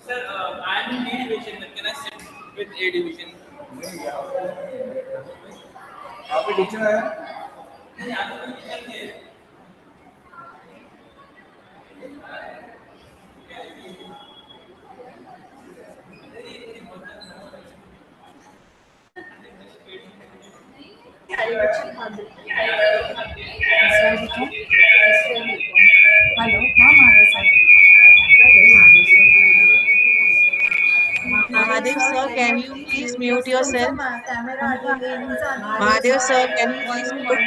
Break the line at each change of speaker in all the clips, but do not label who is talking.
Sir, I am in D division. Can I sit with A division?
आप भी teacher है
नहीं, यहाँ तो कोई टीचर नहीं है।
हेलो हाँ Mahadev sir
Mahadev sir, can you please mute yourself?
Camera
Mahadev sir, can you please mute?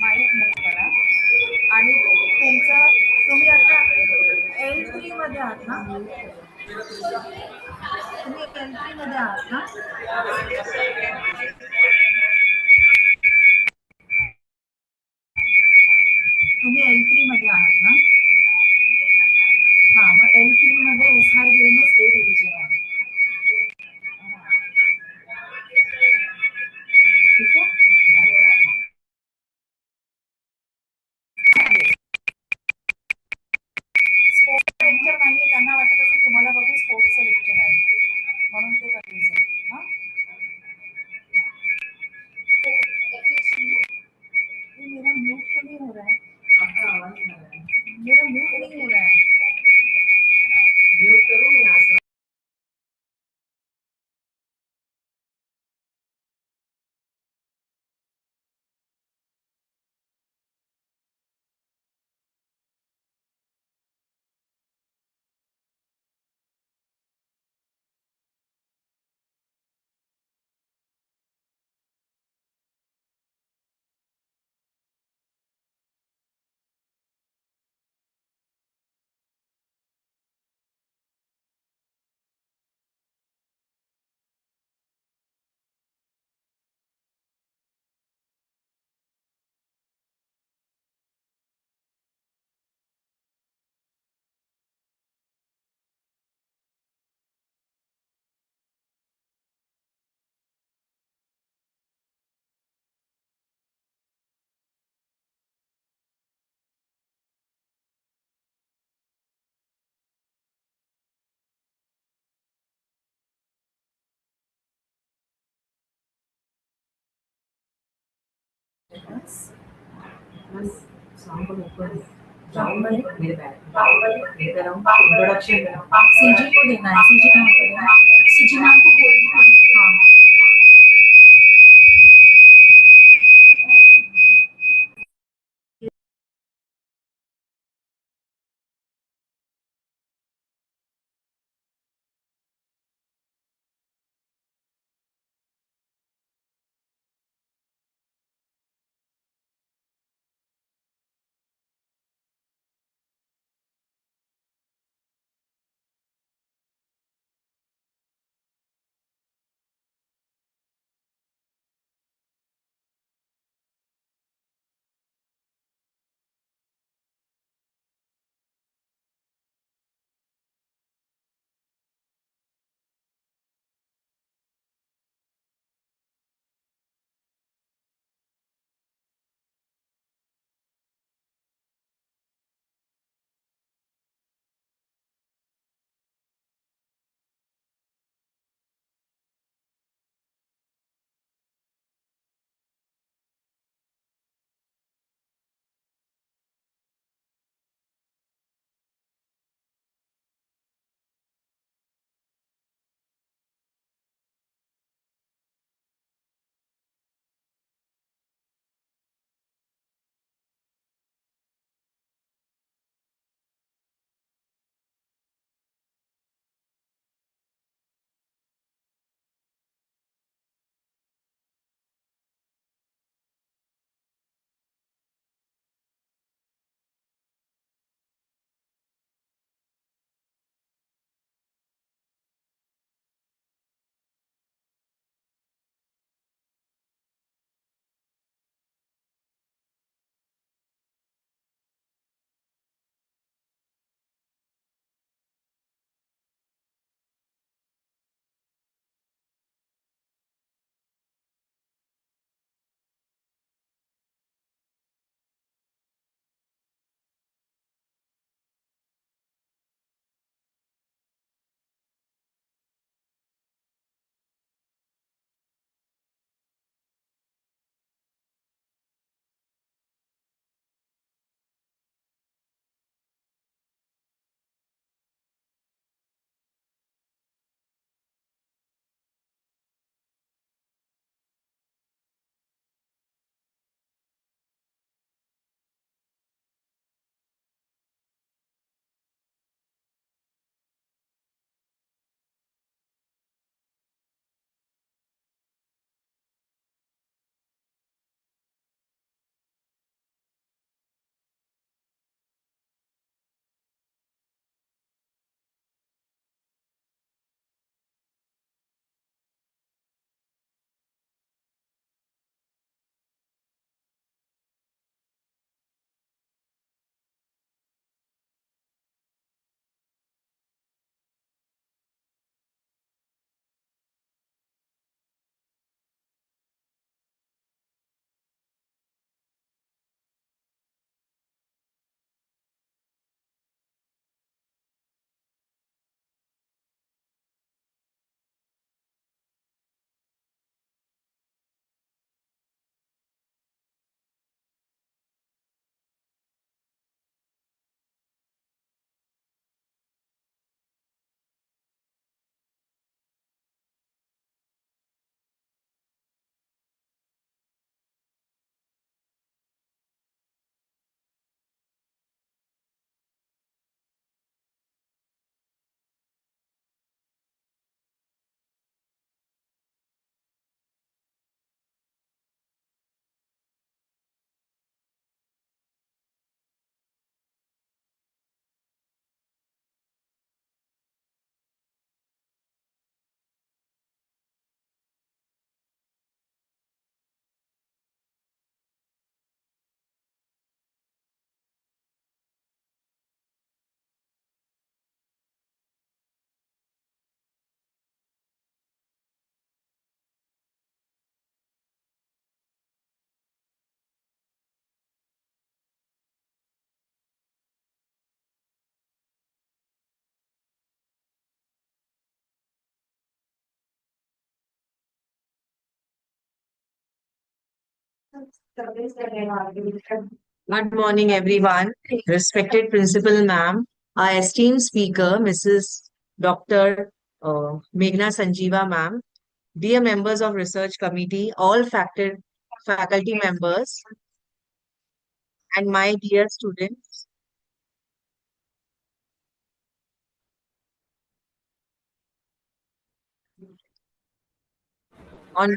Mic move करा आणि तुमचं तुम्ही आता L3 मध्ये आहात ना तुम्ही L3 मध्ये आहात ना तुम्ही L3 मध्ये आहात ना हा मग L3 मध्ये SR BMS A डिव्हिजन आहे ठीक आहे स्पोर्ट्स लेक्चर नाहीये त्यांना वाटत असेल तुम्हाला बघून स्पोर्ट्सचं लेक्चर आहे म्हणून ते कन्फ्युज आहे हा ये मेरा म्यूट क्यों नहीं हो रहा है आपका आवाज नहीं आ रहा है मेरा म्यूट नहीं हो रहा है म्यूट करूँ मैं यहाँ से इंट्रोडक्शन सीजी को देना है सीजी कहाँ पर है सीजी मैम को बोल हाँ
Good morning, everyone. Respected Principal Ma'am, our esteemed speaker, Mrs. Dr. Meghna Sanjeeva Ma'am, dear members of Research Committee, all faculty members, and my dear students. On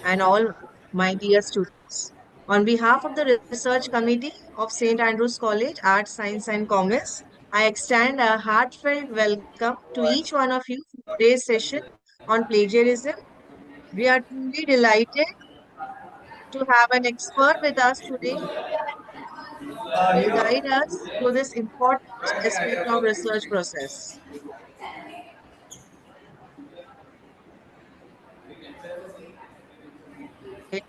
and all my dear students. On behalf of the Research Committee of St. Andrews College, Arts, Science and Commerce, I extend a heartfelt welcome to each one of you for today's session on plagiarism. We are truly delighted to have an expert with us today who will guide us through this important aspect of research process. It,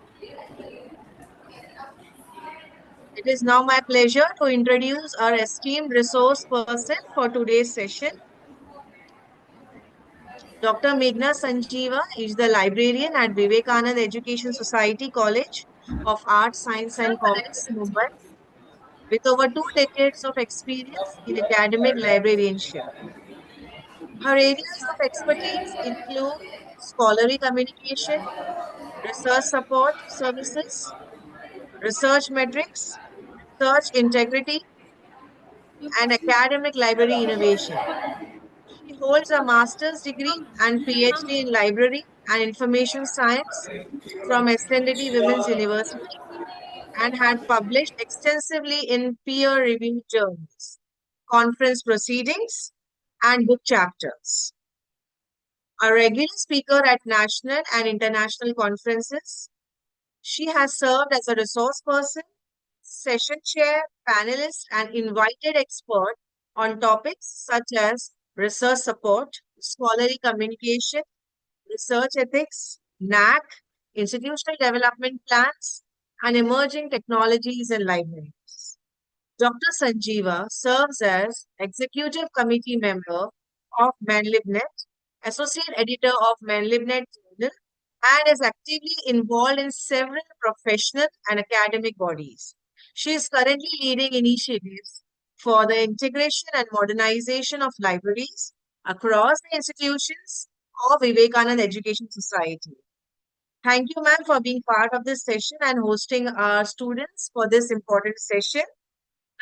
it is now my pleasure to introduce our esteemed resource person for today's session. Dr. Meghna Sanjeeva is the librarian at Vivekananda Education Society College of Arts, Science and Commerce, Mumbai, with over 2 decades of experience in academic librarianship. Her areas of expertise include scholarly communication, research support services, research metrics, research integrity, and academic library innovation. She holds a master's degree and PhD in library and information science from Ascendity Women's University and had published extensively in peer-reviewed journals, conference proceedings, and book chapters. A regular speaker at national and international conferences, she has served as a resource person, session chair, panelist, and invited expert on topics such as research support, scholarly communication, research ethics, NAC, institutional development plans, and emerging technologies in libraries. Dr. Sanjeeva serves as Executive Committee member of ManLibNet, Associate Editor of ManLibNet Journal, and is actively involved in several professional and academic bodies. She is currently leading initiatives for the integration and modernization of libraries across the institutions of Vivekananda Education Society. Thank you, ma'am, for being part of this session and hosting our students for this important session.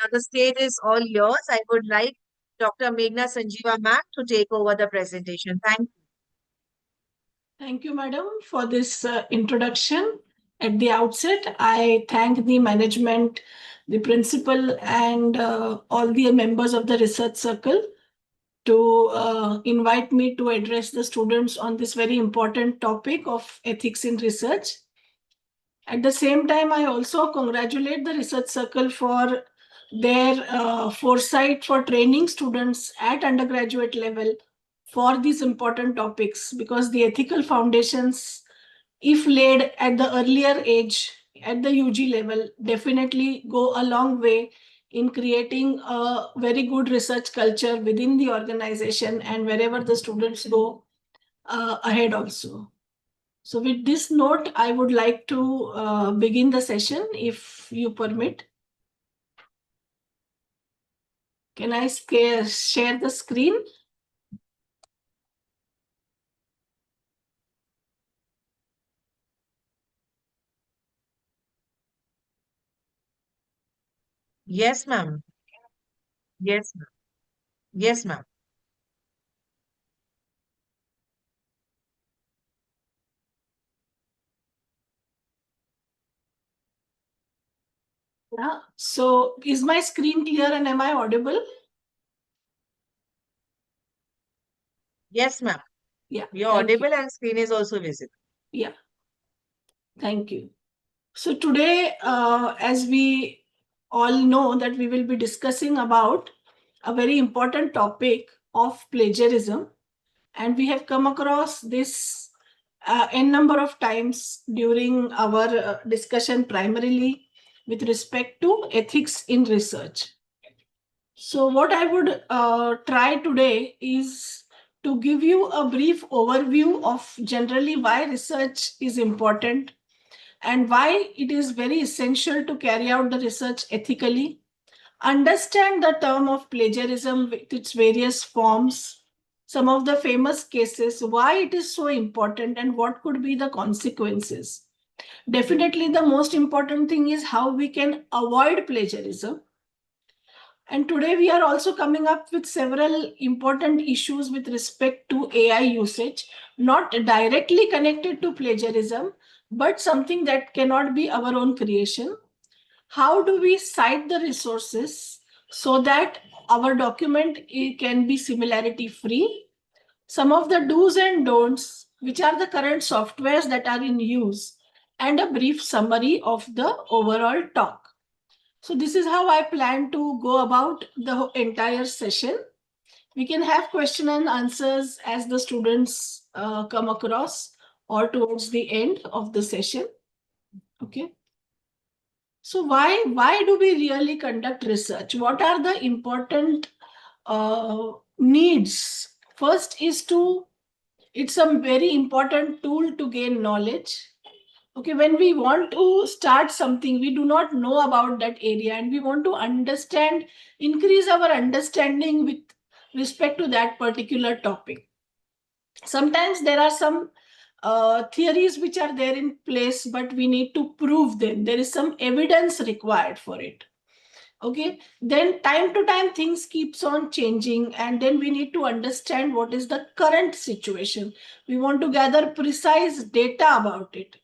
Now, the stage is all yours. I would like Dr. Meghna Sanjeeva ma'am to take over the presentation. Thank you.
Thank you, madam, for this introduction. At the outset, I thank the management, the principal, and all the members of the research circle to invite me to address the students on this very important topic of ethics in research. At the same time, I also congratulate the research circle for their foresight for training students at undergraduate level for these important topics, because the ethical foundations, if laid at the earlier age at the UG level, definitely go a long way in creating a very good research culture within the organization and wherever the students go ahead also. So with this note, I would like to begin the session, if you permit. Can I share the screen?
Yes, ma'am. Yes, ma'am. Yes, ma'am.
Yeah. So is my screen clear and am I audible?
Yes, ma'am.
Yeah.
You're
Thank you.
audible and screen is also visible.
Yeah. Thank you. So today, as we all know, that we will be discussing about a very important topic of plagiarism, and we have come across this n number of times during our discussion, primarily with respect to ethics in research. So what I would try today is to give you a brief overview of generally why research is important and why it is very essential to carry out the research ethically, understand the term of plagiarism with its various forms, some of the famous cases, why it is so important, and what could be the consequences. Definitely, the most important thing is how we can avoid plagiarism. And today we are also coming up with several important issues with respect to AI usage, not directly connected to plagiarism, but something that cannot be our own creation. How do we cite the resources so that our document can be similarity free? Some of the do's and don'ts, which are the current softwares that are in use, and a brief summary of the overall talk. So this is how I plan to go about the entire session. We can have question and answers as the students come across or towards the end of the session. Okay. So why do we really conduct research? What are the important needs? First is it's a very important tool to gain knowledge. Okay, when we want to start something, we do not know about that area and we want to understand, increase our understanding with respect to that particular topic. Sometimes there are some theories which are there in place, but we need to prove them. There is some evidence required for it. Okay, then time to time things keeps on changing, and then we need to understand what is the current situation. We want to gather precise data about it.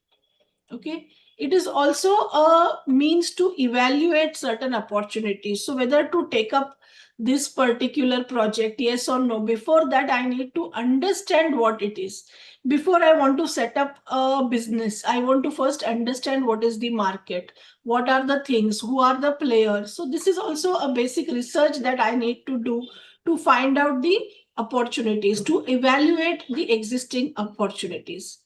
Okay, it is also a means to evaluate certain opportunities. So whether to take up this particular project, yes or no, before that I need to understand what it is. Before I want to set up a business, I want to first understand what is the market, what are the things, who are the players. So this is also a basic research that I need to do to find out the opportunities, to evaluate the existing opportunities.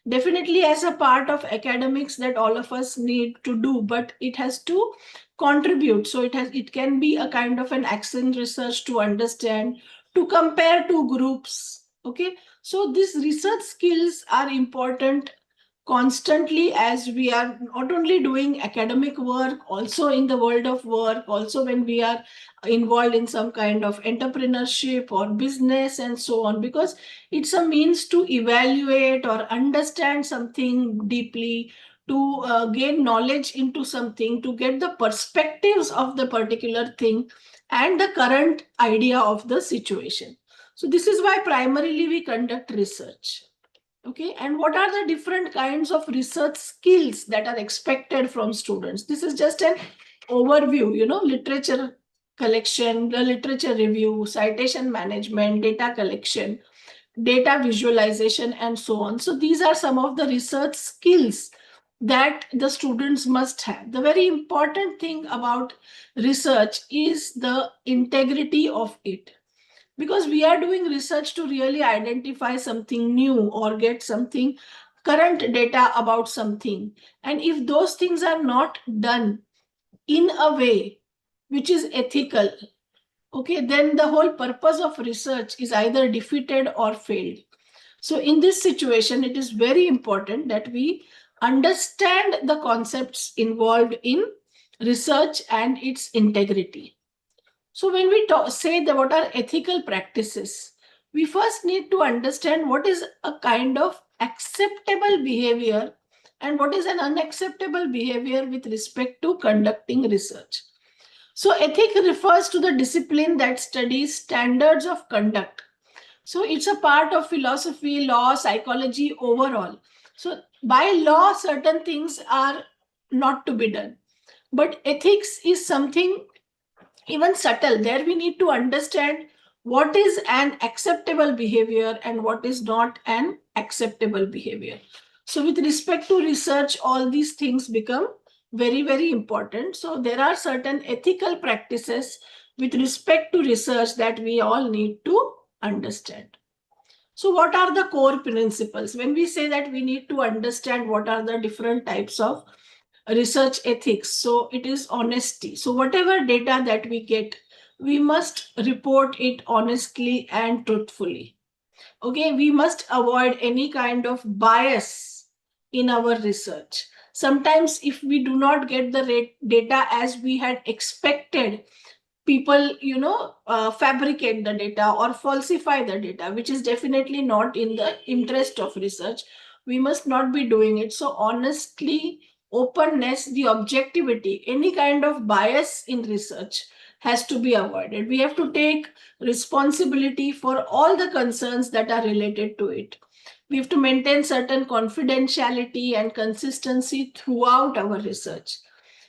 Definitely as a part of academics that all of us need to do, but it has to contribute. So it can be a kind of an accent research to understand, to compare two groups. Okay, so these research skills are important constantly as we are not only doing academic work, also in the world of work, also when we are involved in some kind of entrepreneurship or business and so on, because it's a means to evaluate or understand something deeply, to gain knowledge into something, to get the perspectives of the particular thing and the current idea of the situation. So this is why primarily we conduct research. Okay, and what are the different kinds of research skills that are expected from students? This is just an overview, literature collection, the literature review, citation management, data collection, data visualization, and so on. So these are some of the research skills that the students must have. The very important thing about research is the integrity of it, because we are doing research to really identify something new or get something current data about something. And if those things are not done in a way which is ethical, okay, then the whole purpose of research is either defeated or failed. So in this situation, it is very important that we understand the concepts involved in research and its integrity. So when we say that what are ethical practices, we first need to understand what is a kind of acceptable behavior and what is an unacceptable behavior with respect to conducting research. So ethic refers to the discipline that studies standards of conduct. So it's a part of philosophy, law, psychology overall. So by law, certain things are not to be done. But ethics is something even subtle. There we need to understand what is an acceptable behavior and what is not an acceptable behavior. So with respect to research, all these things become very, very important. So there are certain ethical practices with respect to research that we all need to understand. So what are the core principles? When we say that we need to understand what are the different types of research ethics, so it is honesty. So whatever data that we get, we must report it honestly and truthfully. Okay, we must avoid any kind of bias in our research. Sometimes if we do not get the data as we had expected, people fabricate the data or falsify the data, which is definitely not in the interest of research. We must not be doing it. So honestly, openness, the objectivity, any kind of bias in research has to be avoided. We have to take responsibility for all the concerns that are related to it. We have to maintain certain confidentiality and consistency throughout our research.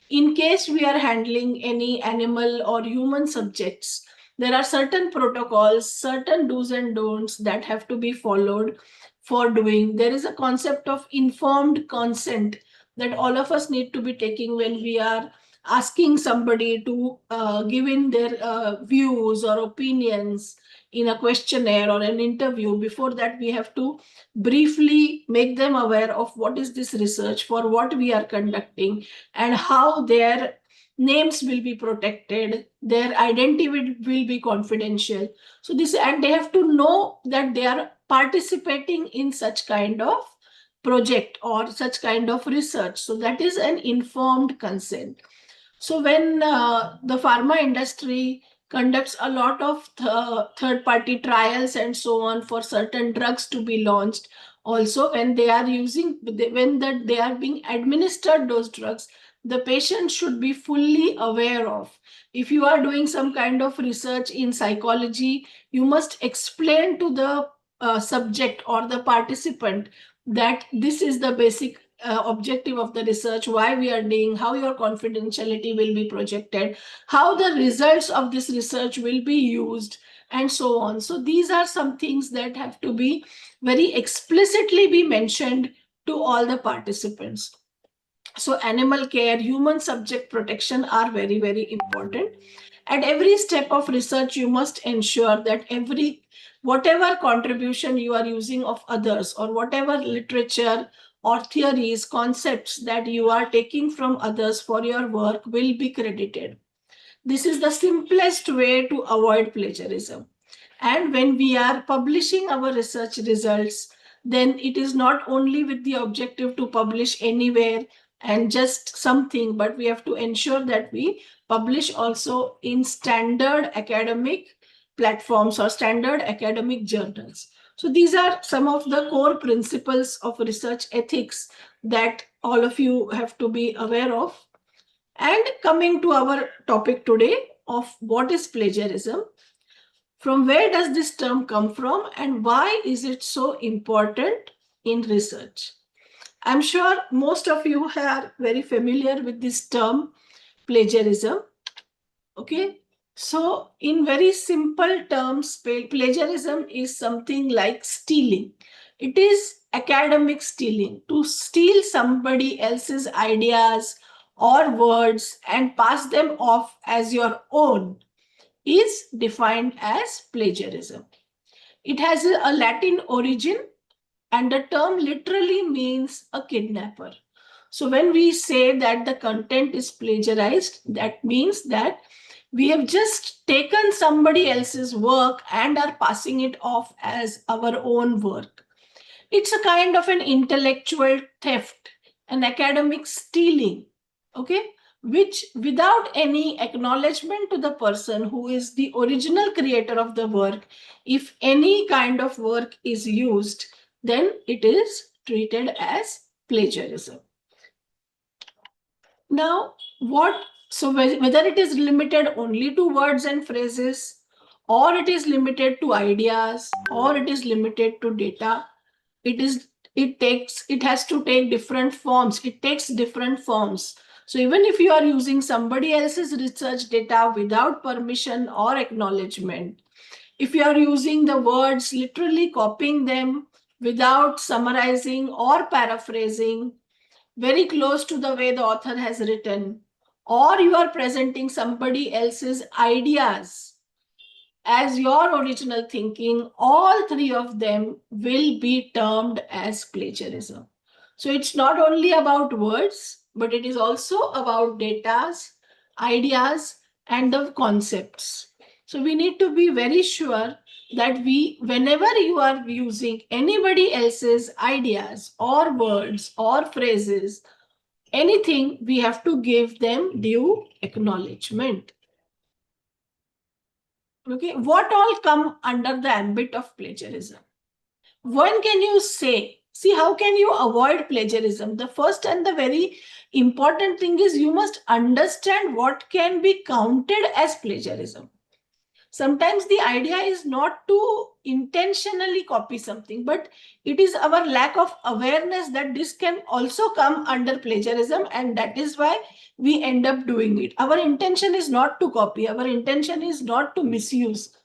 In case we are handling any animal or human subjects, there are certain protocols, certain do's and don'ts that have to be followed for doing. There is a concept of informed consent that all of us need to be taking when we are asking somebody to give in their views or opinions in a questionnaire or an interview. Before that, we have to briefly make them aware of what is this research, for what we are conducting, and how their names will be protected, their identity will be confidential. So this, and they have to know that they are participating in such kind of project or such kind of research. So that is an informed consent. So when the pharma industry conducts a lot of third party trials and so on for certain drugs to be launched, also when they are using, when that they are being administered those drugs, the patient should be fully aware of. If you are doing some kind of research in psychology, you must explain to the subject or the participant that this is the basic objective of the research, why we are doing, how your confidentiality will be projected, how the results of this research will be used, and so on. So these are some things that have to be very explicitly be mentioned to all the participants. So animal care, human subject protection are very, very important. At every step of research, you must ensure that whatever contribution you are using of others, or whatever literature or theories, concepts that you are taking from others for your work will be credited. This is the simplest way to avoid plagiarism. And when we are publishing our research results, then it is not only with the objective to publish anywhere and just something, but we have to ensure that we publish also in standard academic platforms or standard academic journals. So these are some of the core principles of research ethics that all of you have to be aware of. And coming to our topic today of what is plagiarism, from where does this term come from and why is it so important in research? I'm sure most of you are very familiar with this term plagiarism. Okay, so in very simple terms, plagiarism is something like stealing. It is academic stealing, to steal somebody else's ideas or words and pass them off as your own is defined as plagiarism. It has a Latin origin, and the term literally means a kidnapper. So when we say that the content is plagiarized, that means that we have just taken somebody else's work and are passing it off as our own work. It's a kind of an intellectual theft, an academic stealing, okay, which without any acknowledgement to the person who is the original creator of the work, if any kind of work is used, then it is treated as plagiarism. Now, whether it is limited only to words and phrases, or it is limited to ideas, or it is limited to data, it has to take different forms. It takes different forms. So even if you are using somebody else's research data without permission or acknowledgement, if you are using the words, literally copying them without summarizing or paraphrasing, very close to the way the author has written, or you are presenting somebody else's ideas as your original thinking, all three of them will be termed as plagiarism. So it's not only about words, but it is also about data, ideas, and the concepts. So we need to be very sure that whenever you are using anybody else's ideas or words or phrases, anything, we have to give them due acknowledgement. Okay, what all come under the ambit of plagiarism? When can you say, see, how can you avoid plagiarism? The first and the very important thing is you must understand what can be counted as plagiarism. Sometimes the idea is not to intentionally copy something, but it is our lack of awareness that this can also come under plagiarism, and that is why we end up doing it. Our intention is not to copy, our intention is not to misuse,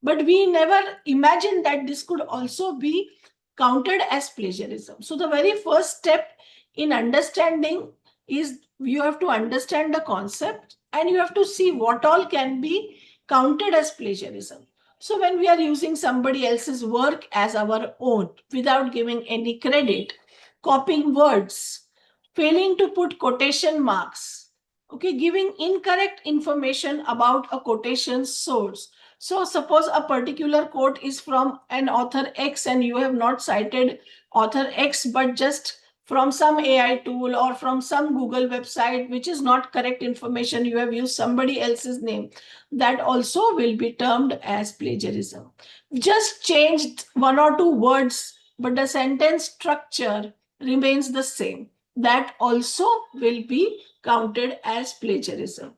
but we never imagined that this could also be counted as plagiarism. So the very first step in understanding is you have to understand the concept and you have to see what all can be counted as plagiarism. So when we are using somebody else's work as our own without giving any credit, copying words, failing to put quotation marks, okay, giving incorrect information about a quotation source. So suppose a particular quote is from an author X and you have not cited author X, but just from some AI tool or from some Google website, which is not correct information, you have used somebody else's name, that also will be termed as plagiarism. Just changed one or two words, but the sentence structure remains the same. That also will be counted as plagiarism.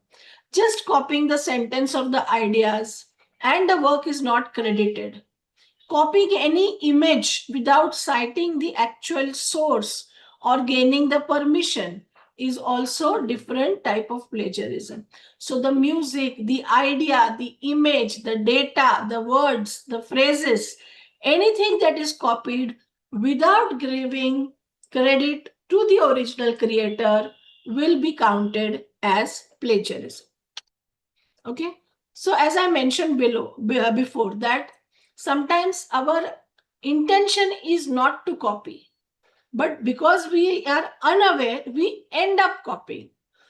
Just copying the sentence of the ideas and the work is not credited. Copying any image without citing the actual source or gaining the permission is also different type of plagiarism. So the music, the idea, the image, the data, the words, the phrases, anything that is copied without giving credit to the original creator will be counted as plagiarism. Okay, so as I mentioned before, that sometimes our intention is not to copy, but because we are unaware, we end up copying.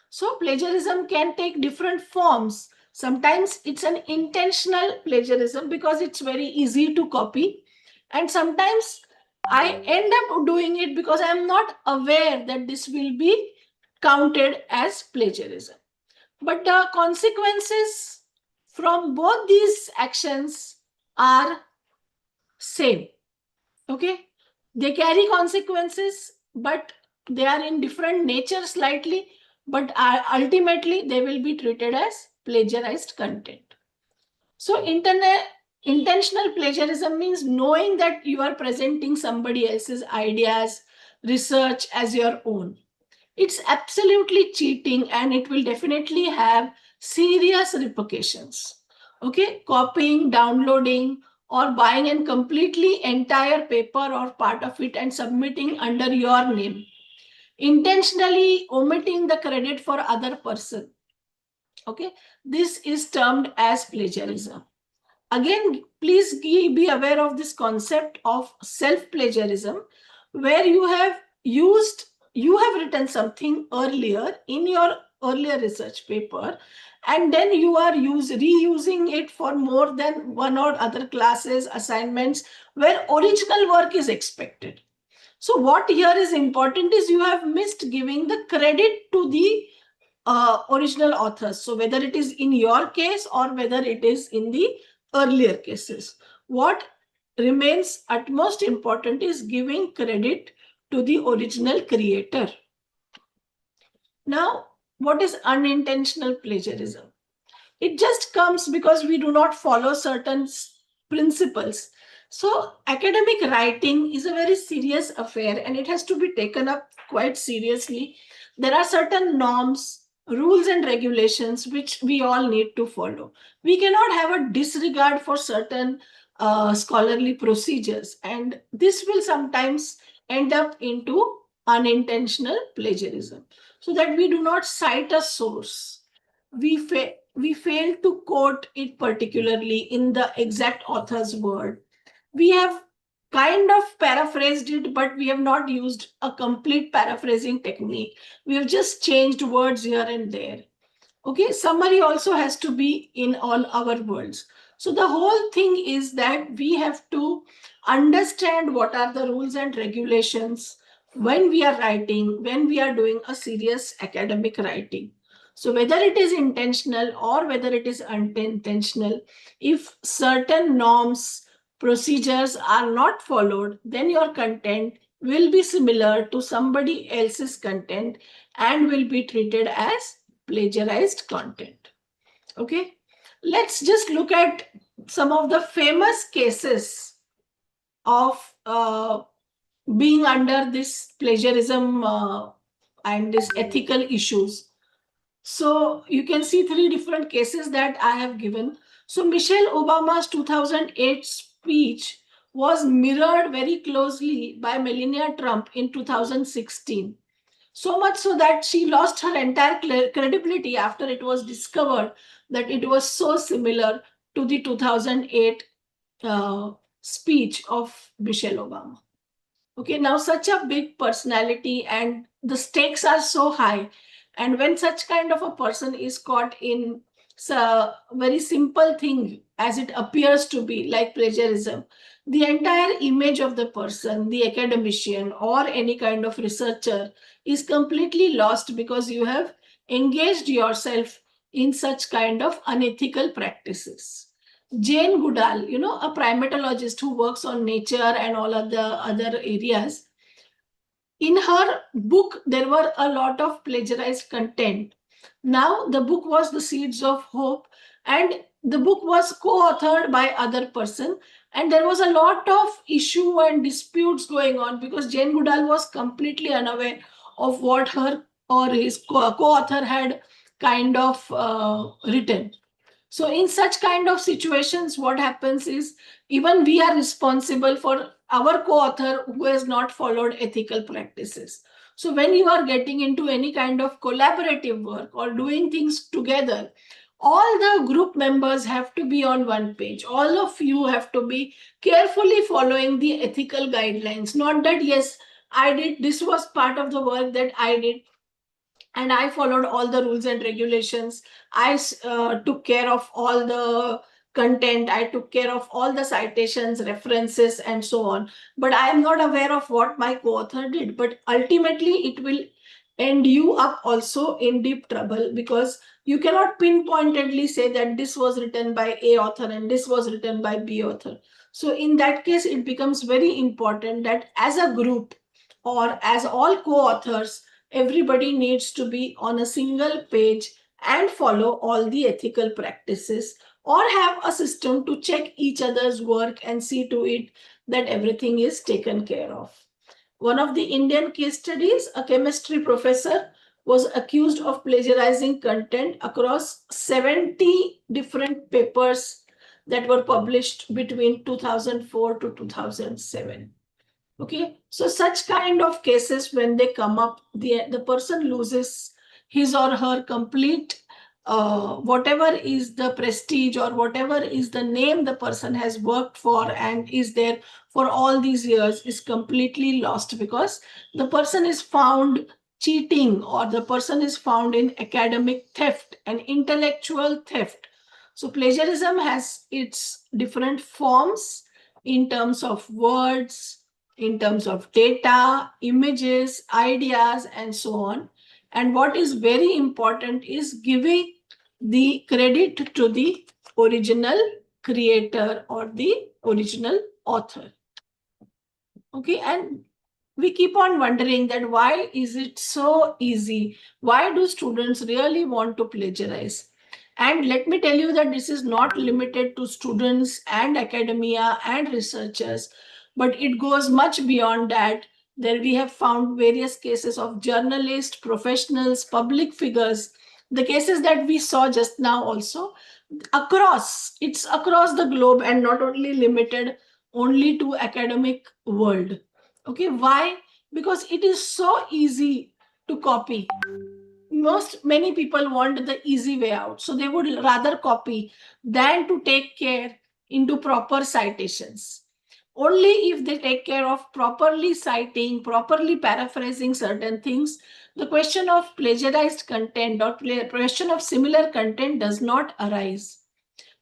So plagiarism can take different forms. Sometimes it's an intentional plagiarism because it's very easy to copy, and sometimes I end up doing it because I am not aware that this will be counted as plagiarism. But the consequences from both these actions are same. Okay, they carry consequences, but they are in different nature slightly, but ultimately they will be treated as plagiarized content. So intentional plagiarism means knowing that you are presenting somebody else's ideas, research as your own. It's absolutely cheating and it will definitely have serious repercussions. Okay, copying, downloading, or buying a completely entire paper or part of it and submitting under your name. Intentionally omitting the credit for other person. Okay, this is termed as plagiarism. Again, please be aware of this concept of self-plagiarism, where you have written something earlier in your earlier research paper, and then you are reusing it for more than one or other classes, assignments, where original work is expected. So what here is important is you have missed giving the credit to the original authors. So whether it is in your case or whether it is in the earlier cases, what remains utmost important is giving credit to the original creator. Now, what is unintentional plagiarism? It just comes because we do not follow certain principles. So academic writing is a very serious affair and it has to be taken up quite seriously. There are certain norms, rules and regulations which we all need to follow. We cannot have a disregard for certain scholarly procedures, and this will sometimes end up into unintentional plagiarism. So that we do not cite a source, we fail to quote it particularly in the exact author's word. We have kind of paraphrased it, but we have not used a complete paraphrasing technique. We have just changed words here and there. Okay, summary also has to be in all our words. So the whole thing is that we have to understand what are the rules and regulations when we are writing, when we are doing a serious academic writing. So whether it is intentional or whether it is unintentional, if certain norms, procedures are not followed, then your content will be similar to somebody else's content and will be treated as plagiarized content. Okay, let's just look at some of the famous cases of being under this plagiarism and this ethical issues. So you can see three different cases that I have given. So Michelle Obama's 2008 speech was mirrored very closely by Melania Trump in 2016. So much so that she lost her entire credibility after it was discovered that it was so similar to the 2008 speech of Michelle Obama. Okay, now such a big personality and the stakes are so high. And when such kind of a person is caught in a very simple thing as it appears to be, like plagiarism, the entire image of the person, the academician or any kind of researcher is completely lost because you have engaged yourself in such kind of unethical practices. Jane Goodall, a primatologist who works on nature and all of the other areas, in her book, there were a lot of plagiarized content. Now, the book was The Seeds of Hope, and the book was co-authored by other person, and there was a lot of issue and disputes going on because Jane Goodall was completely unaware of what her or his co-author had kind of written. So in such kind of situations, what happens is even we are responsible for our co-author who has not followed ethical practices. So when you are getting into any kind of collaborative work or doing things together, all the group members have to be on one page. All of you have to be carefully following the ethical guidelines. Not that, yes, I did, this was part of the work that I did, and I followed all the rules and regulations. I took care of all the content. I took care of all the citations, references, and so on. But I am not aware of what my co-author did. But ultimately, it will end you up also in deep trouble because you cannot pinpointedly say that this was written by A author and this was written by B author. So in that case, it becomes very important that as a group or as all co-authors, everybody needs to be on a single page and follow all the ethical practices or have a system to check each other's work and see to it that everything is taken care of. One of the Indian case studies, a chemistry professor was accused of plagiarizing content across 70 different papers that were published between 2004 to 2007. Okay, so such kind of cases, when they come up, the person loses his or her complete whatever is the prestige or whatever is the name the person has worked for and is there for all these years is completely lost because the person is found cheating or the person is found in academic theft and intellectual theft. So plagiarism has its different forms in terms of words, in terms of data, images, ideas, and so on. And what is very important is giving the credit to the original creator or the original author. Okay, and we keep on wondering that why is it so easy? Why do students really want to plagiarize? And let me tell you that this is not limited to students and academia and researchers, but it goes much beyond that. There we have found various cases of journalists, professionals, public figures, the cases that we saw just now also it's across the globe and not only limited only to academic world. Okay, why? Because it is so easy to copy. Many people want the easy way out, so they would rather copy than to take care into proper citations. Only if they take care of properly citing, properly paraphrasing certain things, the question of plagiarized content or question of similar content does not arise.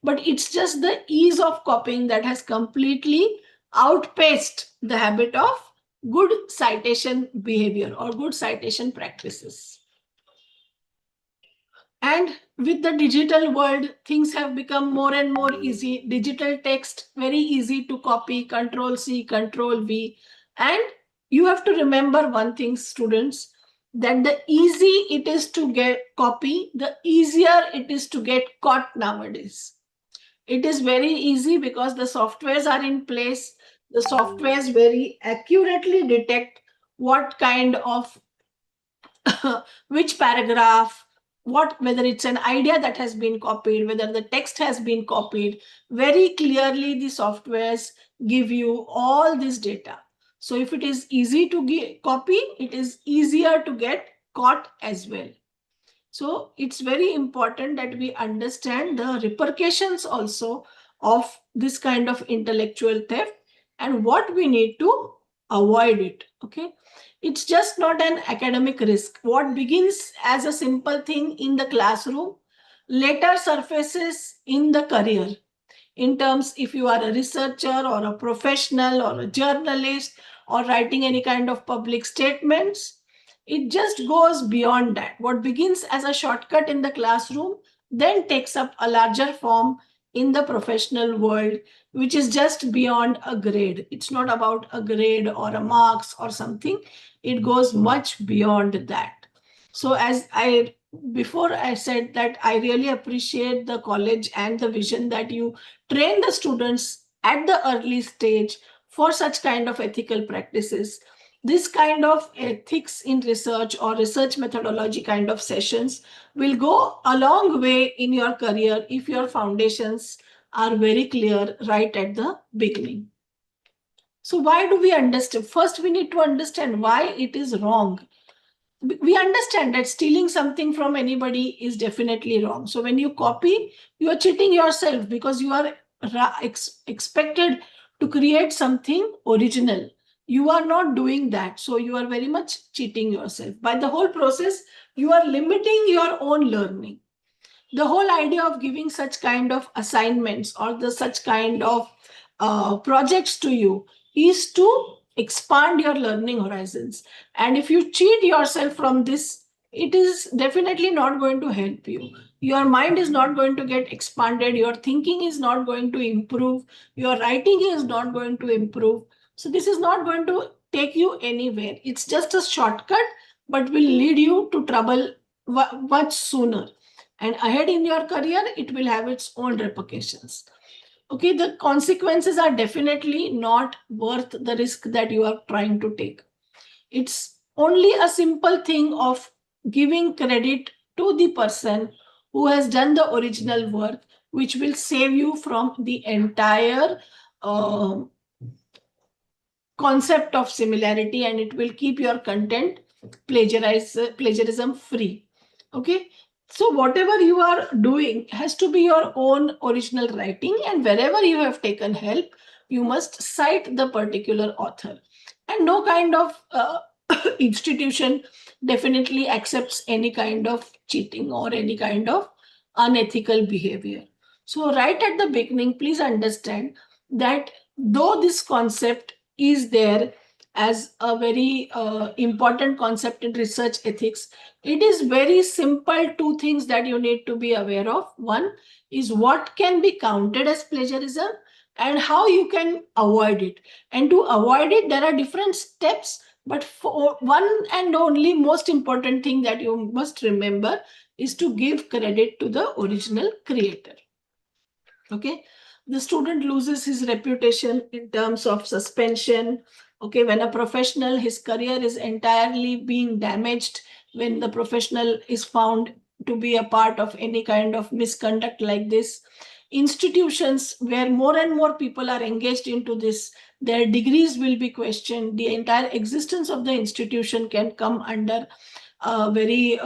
But it's just the ease of copying that has completely outpaced the habit of good citation behavior or good citation practices. And with the digital world, things have become more and more easy. Digital text, very easy to copy, Control C, Control V. And you have to remember one thing, students, that the easy it is to get copy, the easier it is to get caught nowadays. It is very easy because the softwares are in place. The softwares very accurately detect what kind of which paragraph, whether it's an idea that has been copied, whether the text has been copied. Very clearly the softwares give you all this data. So if it is easy to copy, it is easier to get caught as well. So it's very important that we understand the repercussions also of this kind of intellectual theft and what we need to avoid it. Okay. It's just not an academic risk. What begins as a simple thing in the classroom later surfaces in the career. In terms, if you are a researcher or a professional or a journalist or writing any kind of public statements, it just goes beyond that. What begins as a shortcut in the classroom then takes up a larger form in the professional world, which is just beyond a grade. It's not about a grade or a marks or something. It goes much beyond that. So before I said that I really appreciate the college and the vision that you train the students at the early stage for such kind of ethical practices. This kind of ethics in research or research methodology kind of sessions will go a long way in your career if your foundations are very clear right at the beginning. So why do we understand? First, we need to understand why it is wrong. We understand that stealing something from anybody is definitely wrong. So when you copy, you are cheating yourself because you are expected to create something original. You are not doing that. So you are very much cheating yourself. By the whole process, you are limiting your own learning. The whole idea of giving such kind of assignments or such kind of projects to you is to expand your learning horizons. And if you cheat yourself from this, it is definitely not going to help you. Your mind is not going to get expanded. Your thinking is not going to improve. Your writing is not going to improve. So this is not going to take you anywhere. It's just a shortcut, but will lead you to trouble much sooner. And ahead in your career, it will have its own repercussions. Okay, the consequences are definitely not worth the risk that you are trying to take. It's only a simple thing of giving credit to the person who has done the original work, which will save you from the entire concept of similarity, and it will keep your content plagiarism free. Okay. So whatever you are doing has to be your own original writing, and wherever you have taken help, you must cite the particular author. And no kind of institution definitely accepts any kind of cheating or any kind of unethical behavior. So right at the beginning, please understand that though this concept is there as a very important concept in research ethics, it is very simple. Two things that you need to be aware of. One is what can be counted as plagiarism and how you can avoid it. And to avoid it, there are different steps. But for one and only most important thing that you must remember is to give credit to the original creator. Okay. The student loses his reputation in terms of suspension. Okay, when a professional, his career is entirely being damaged, when the professional is found to be a part of any kind of misconduct like this. Institutions where more and more people are engaged into this, their degrees will be questioned. The entire existence of the institution can come under a very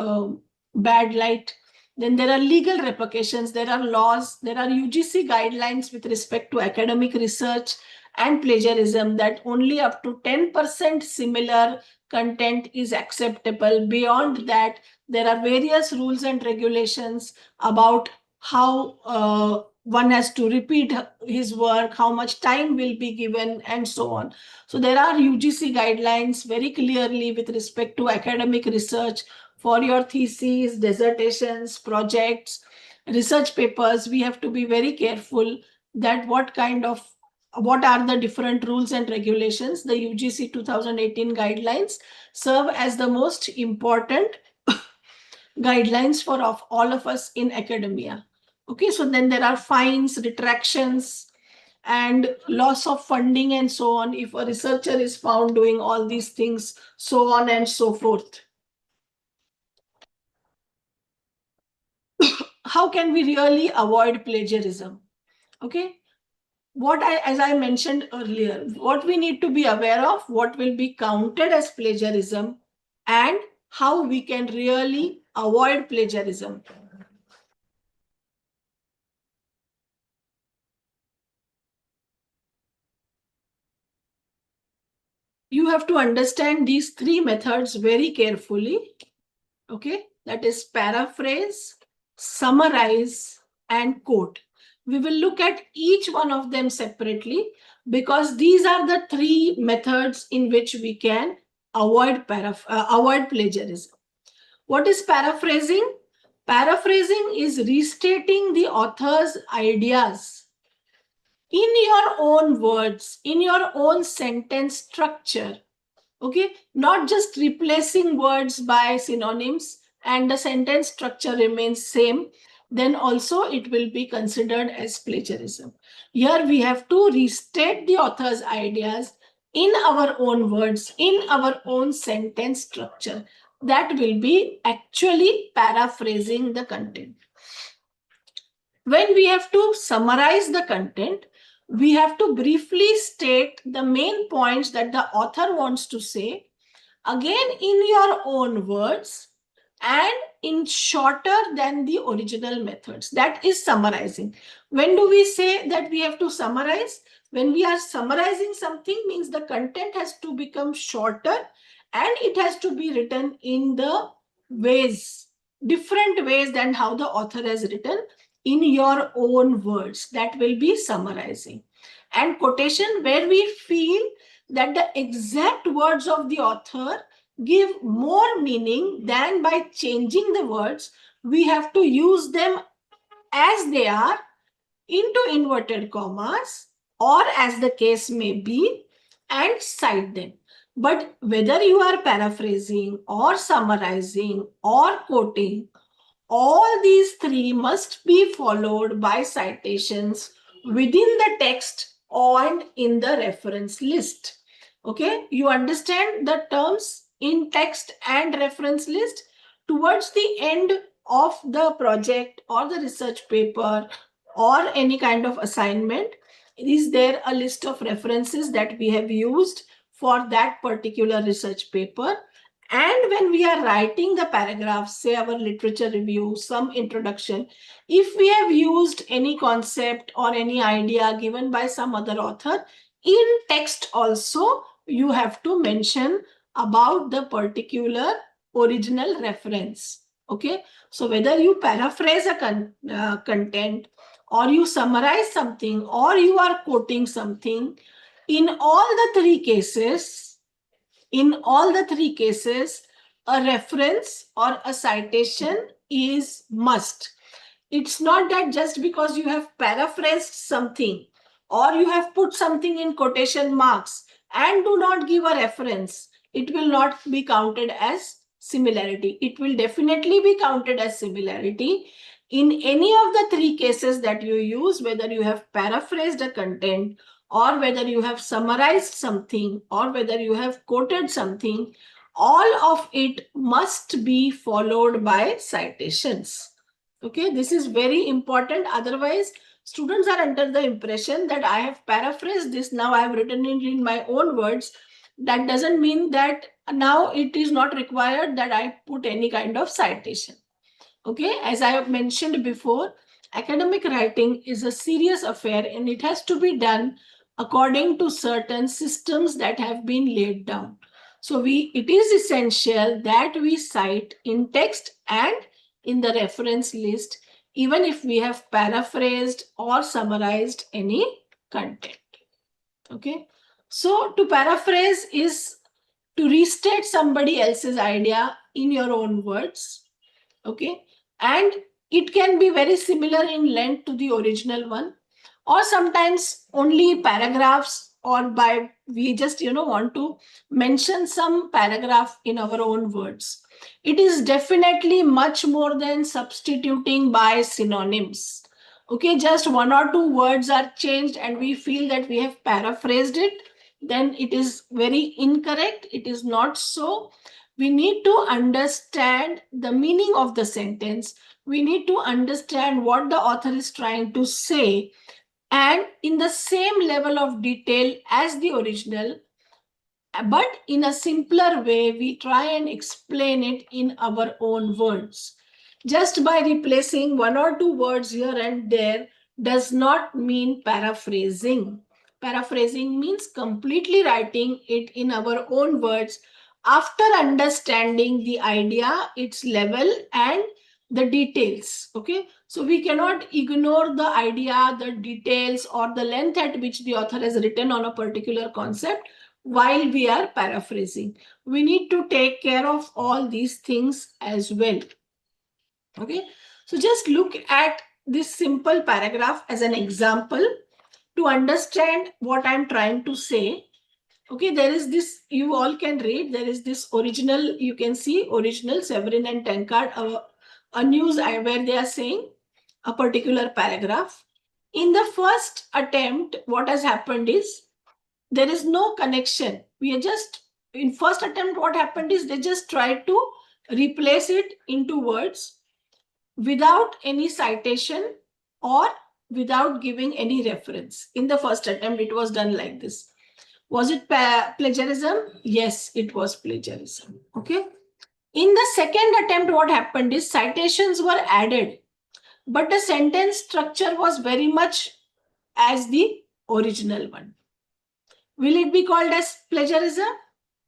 bad light. Then there are legal repercussions, there are laws, there are UGC guidelines with respect to academic research and plagiarism that only up to 10% similar content is acceptable. Beyond that, there are various rules and regulations about how one has to repeat his work, how much time will be given, and so on. So there are UGC guidelines very clearly with respect to academic research for your theses, dissertations, projects, research papers. We have to be very careful that what are the different rules and regulations. The UGC 2018 guidelines serve as the most important guidelines for all of us in academia. Okay, so then there are fines, retractions, and loss of funding and so on if a researcher is found doing all these things, so on and so forth. How can we really avoid plagiarism? Okay, as I mentioned earlier, what we need to be aware of, what will be counted as plagiarism, and how we can really avoid plagiarism. You have to understand these three methods very carefully. Okay, that is paraphrase, summarize, and quote. We will look at each one of them separately because these are the three methods in which we can avoid plagiarism. What is paraphrasing? Paraphrasing is restating the author's ideas in your own words, in your own sentence structure. Okay, not just replacing words by synonyms and the sentence structure remains same, then also it will be considered as plagiarism. Here we have to restate the author's ideas in our own words, in our own sentence structure. That will be actually paraphrasing the content. When we have to summarize the content, we have to briefly state the main points that the author wants to say, again in your own words and in shorter than the original methods. That is summarizing. When do we say that we have to summarize? When we are summarizing something, means the content has to become shorter and it has to be written in the different ways than how the author has written, in your own words. That will be summarizing. And quotation, where we feel that the exact words of the author give more meaning than by changing the words, we have to use them as they are into inverted commas or as the case may be and cite them. But whether you are paraphrasing or summarizing or quoting, all these three must be followed by citations within the text and in the reference list. Okay, you understand the terms in text and reference list. Towards the end of the project or the research paper or any kind of assignment, is there a list of references that we have used for that particular research paper? And when we are writing the paragraphs, say our literature review, some introduction, if we have used any concept or any idea given by some other author, in text also you have to mention about the particular original reference. Okay, so whether you paraphrase a content or you summarize something or you are quoting something, in all the three cases, a reference or a citation is must. It's not that just because you have paraphrased something or you have put something in quotation marks and do not give a reference, it will not be counted as similarity. It will definitely be counted as similarity in any of the three cases that you use, whether you have paraphrased a content or whether you have summarized something or whether you have quoted something. All of it must be followed by citations. Okay, this is very important. Otherwise, students are under the impression that I have paraphrased this, now I have written it in my own words. That doesn't mean that now it is not required that I put any kind of citation. Okay, as I have mentioned before, academic writing is a serious affair and it has to be done according to certain systems that have been laid down. So it is essential that we cite in text and in the reference list, even if we have paraphrased or summarized any content. Okay. So to paraphrase is to restate somebody else's idea in your own words. Okay. And it can be very similar in length to the original one, or sometimes only paragraphs, or by we just want to mention some paragraph in our own words. It is definitely much more than substituting by synonyms. Okay, just one or two words are changed and we feel that we have paraphrased it, then it is very incorrect. It is not so. We need to understand the meaning of the sentence. We need to understand what the author is trying to say, and in the same level of detail as the original, but in a simpler way, we try and explain it in our own words. Just by replacing one or two words here and there does not mean paraphrasing. Paraphrasing means completely writing it in our own words after understanding the idea, its level, and the details. Okay, so we cannot ignore the idea, the details, or the length at which the author has written on a particular concept while we are paraphrasing. We need to take care of all these things as well. Okay, so just look at this simple paragraph as an example to understand what I'm trying to say. Okay, there is this, you all can read, there is this original, you can see original Severin and Tankard, a news where they are saying a particular paragraph. In the first attempt, what has happened is there is no connection. We are just, in first attempt, what happened is they just tried to replace it into words without any citation or without giving any reference. In the first attempt, it was done like this. Was it plagiarism? Yes, it was plagiarism. Okay. In the second attempt, what happened is citations were added, but the sentence structure was very much as the original one. Will it be called as plagiarism?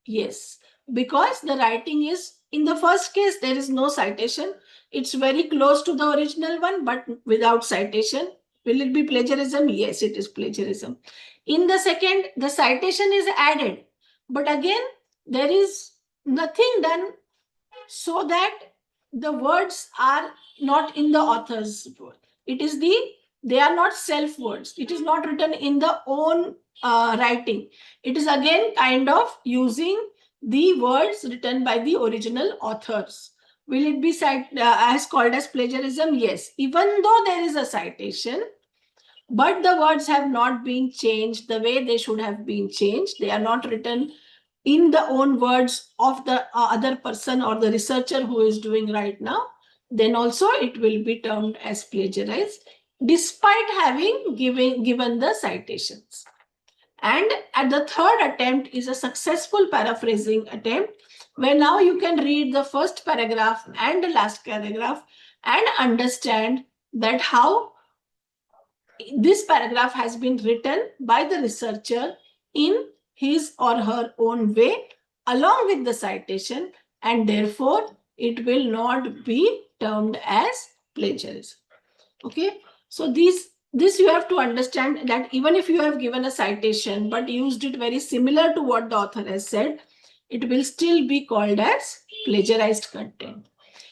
Yes, because the writing is, in the first case, there is no citation. It's very close to the original one, but without citation. Will it be plagiarism? Yes, it is plagiarism. In the second, the citation is added, but again, there is nothing done so that the words are not in the author's word. It is they are not self words. It is not written in the own writing. It is again kind of using the words written by the original authors. Will it be as called as plagiarism? Yes, even though there is a citation, but the words have not been changed the way they should have been changed. They are not written in the own words of the other person or the researcher who is doing right now. Then also it will be termed as plagiarized despite having given the citations. And at the third attempt is a successful paraphrasing attempt, where now you can read the first paragraph and the last paragraph and understand that how this paragraph has been written by the researcher in his or her own way along with the citation, and therefore it will not be termed as plagiarism. Okay, so this you have to understand that even if you have given a citation but used it very similar to what the author has said, it will still be called as plagiarized content.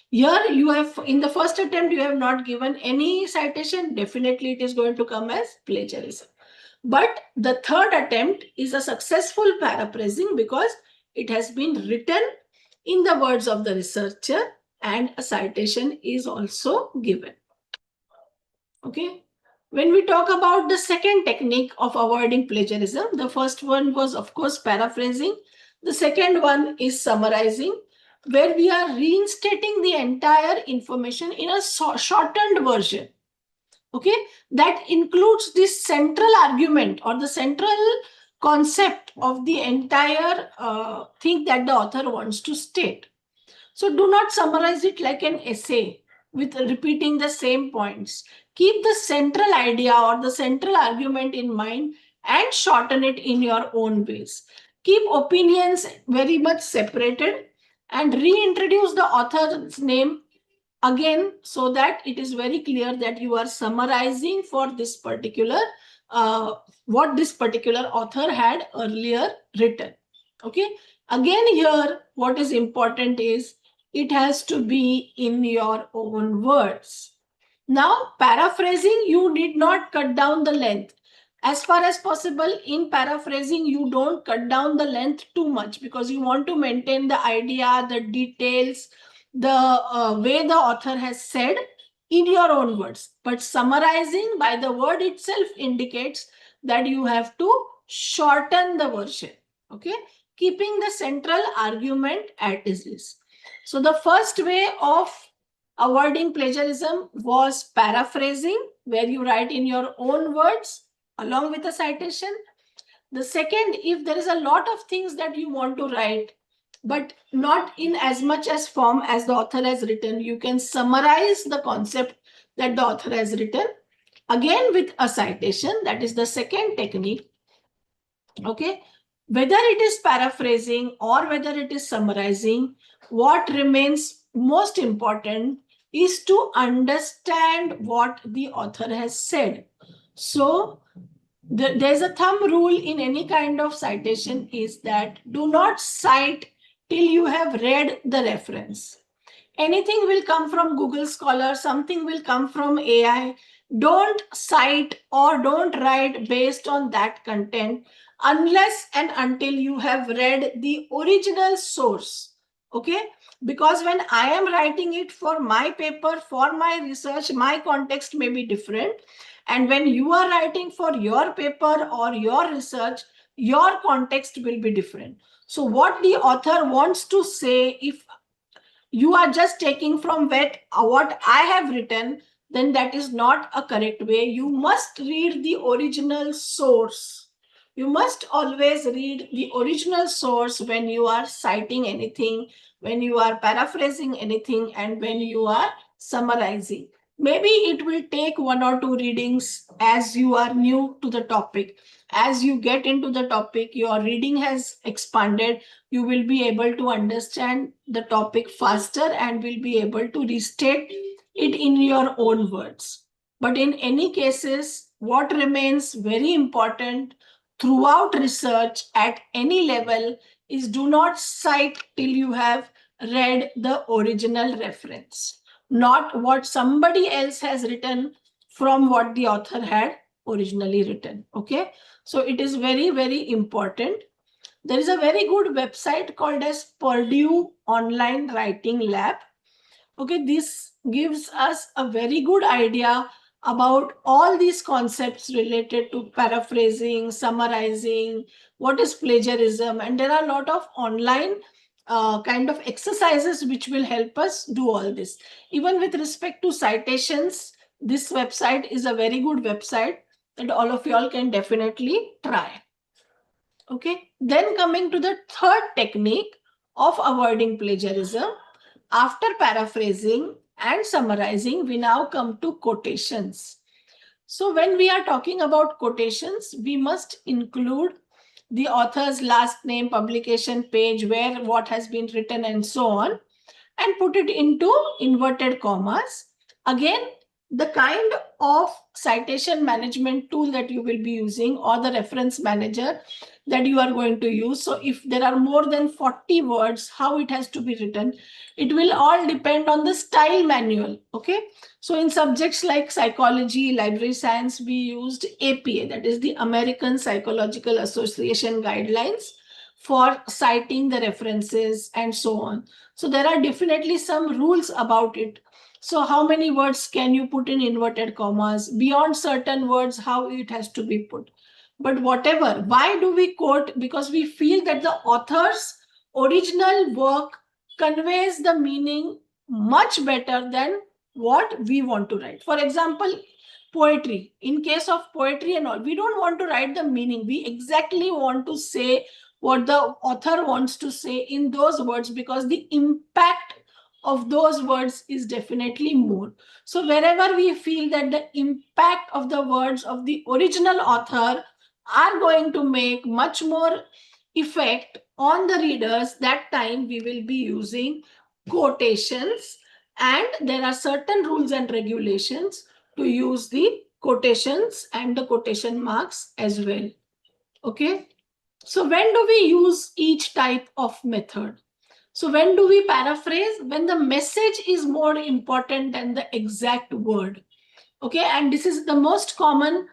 Here you have, in the first attempt, you have not given any citation. Definitely it is going to come as plagiarism. But the third attempt is a successful paraphrasing because it has been written in the words of the researcher and a citation is also given. Okay. When we talk about the second technique of avoiding plagiarism, the first one was, of course, paraphrasing. The second one is summarizing, where we are reinstating the entire information in a shortened version. Okay, that includes this central argument or the central concept of the entire thing that the author wants to state. So do not summarize it like an essay with repeating the same points. Keep the central idea or the central argument in mind and shorten it in your own ways. Keep opinions very much separated and reintroduce the author's name again so that it is very clear that you are summarizing for this particular what this particular author had earlier written. Okay, again here what is important is it has to be in your own words. Now paraphrasing, you need not cut down the length. As far as possible in paraphrasing, you don't cut down the length too much because you want to maintain the idea, the details, the way the author has said in your own words. But summarizing by the word itself indicates that you have to shorten the version. Okay, keeping the central argument as is. So the first way of avoiding plagiarism was paraphrasing, where you write in your own words along with a citation. The second, if there is a lot of things that you want to write, but not in as much as form as the author has written, you can summarize the concept that the author has written again with a citation. That is the second technique. Okay, whether it is paraphrasing or whether it is summarizing, what remains most important is to understand what the author has said. So there's a thumb rule in any kind of citation is that do not cite till you have read the reference. Anything will come from Google Scholar, something will come from AI. Don't cite or don't write based on that content unless and until you have read the original source. Okay, because when I am writing it for my paper, for my research, my context may be different. And when you are writing for your paper or your research, your context will be different. So what the author wants to say, if you are just taking from what I have written, then that is not a correct way. You must read the original source. You must always read the original source when you are citing anything, when you are paraphrasing anything, and when you are summarizing. Maybe it will take 1 or 2 readings as you are new to the topic. As you get into the topic, your reading has expanded, you will be able to understand the topic faster and will be able to restate it in your own words. But in any cases, what remains very important throughout research at any level is do not cite till you have read the original reference, not what somebody else has written from what the author had originally written. Okay, so it is very, very important. There is a very good website called as Purdue Online Writing Lab. Okay, this gives us a very good idea about all these concepts related to paraphrasing, summarizing, what is plagiarism, and there are a lot of online kind of exercises which will help us do all this. Even with respect to citations, this website is a very good website that all of y'all can definitely try. Okay, then coming to the third technique of avoiding plagiarism, after paraphrasing and summarizing, we now come to quotations. So when we are talking about quotations, we must include the author's last name, publication page, where what has been written and so on, and put it into inverted commas. Again, the kind of citation management tool that you will be using or the reference manager that you are going to use. So if there are more than 40 words, how it has to be written, it will all depend on the style manual. Okay, so in subjects like psychology, library science, we used APA, that is the American Psychological Association guidelines for citing the references and so on. So there are definitely some rules about it. So how many words can you put in inverted commas? Beyond certain words, how it has to be put. But whatever, why do we quote? Because we feel that the author's original work conveys the meaning much better than what we want to write. For example, poetry. In case of poetry and all, we don't want to write the meaning. We exactly want to say what the author wants to say in those words because the impact of those words is definitely more. So wherever we feel that the impact of the words of the original author are going to make much more effect on the readers, that time we will be using quotations, and there are certain rules and regulations to use the quotations and the quotation marks as well. Okay. So when do we use each type of method? So when do we paraphrase? When the message is more important than the exact word. Okay, and this is the most common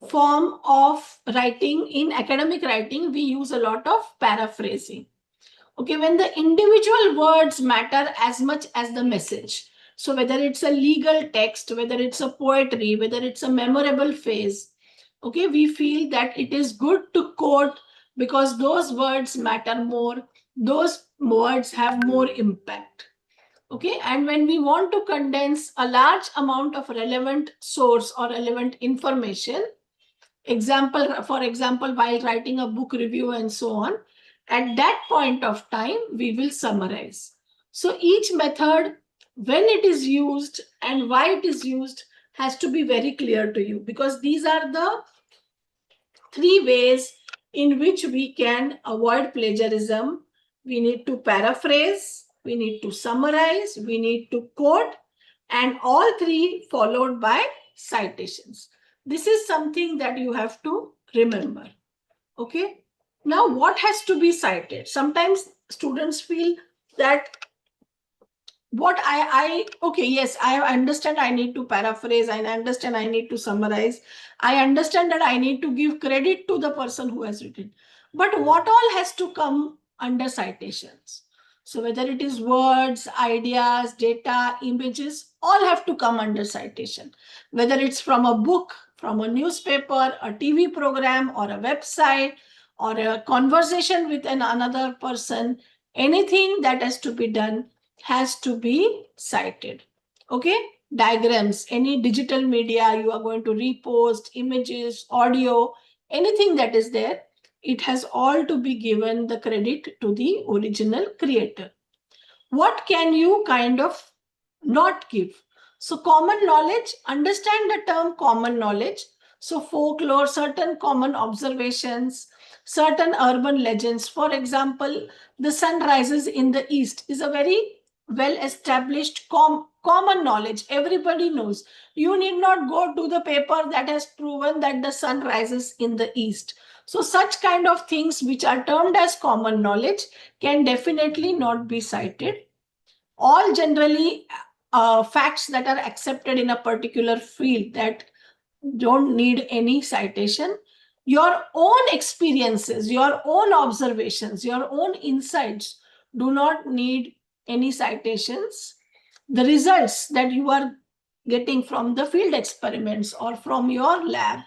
form of writing. In academic writing, we use a lot of paraphrasing. Okay, when the individual words matter as much as the message. So whether it's a legal text, whether it's a poetry, whether it's a memorable phrase, okay, we feel that it is good to quote because those words matter more. Those words have more impact. Okay, and when we want to condense a large amount of relevant source or relevant information, for example, while writing a book review and so on, at that point of time, we will summarize. So each method, when it is used and why it is used, has to be very clear to you, because these are the 3 ways in which we can avoid plagiarism. We need to paraphrase, we need to summarize, we need to quote, and all 3 followed by citations. This is something that you have to remember. Okay. Now, what has to be cited? Sometimes students feel that okay, yes, I understand I need to paraphrase, I understand I need to summarize, I understand that I need to give credit to the person who has written, but what all has to come under citations? So whether it is words, ideas, data, images, all have to come under citation, whether it's from a book, from a newspaper, a TV program, or a website, or a conversation with another person. Anything that has to be done has to be cited. Okay, diagrams, any digital media you are going to repost, images, audio, anything that is there, it has all to be given the credit to the original creator. What can you kind of not give? So common knowledge, understand the term common knowledge. So folklore, certain common observations, certain urban legends. For example, the sun rises in the east is a very well established common knowledge. Everybody knows. You need not go to the paper that has proven that the sun rises in the east. So such kind of things which are termed as common knowledge can definitely not be cited. All generally facts that are accepted in a particular field that don't need any citation. Your own experiences, your own observations, your own insights do not need any citations. The results that you are getting from the field experiments or from your lab,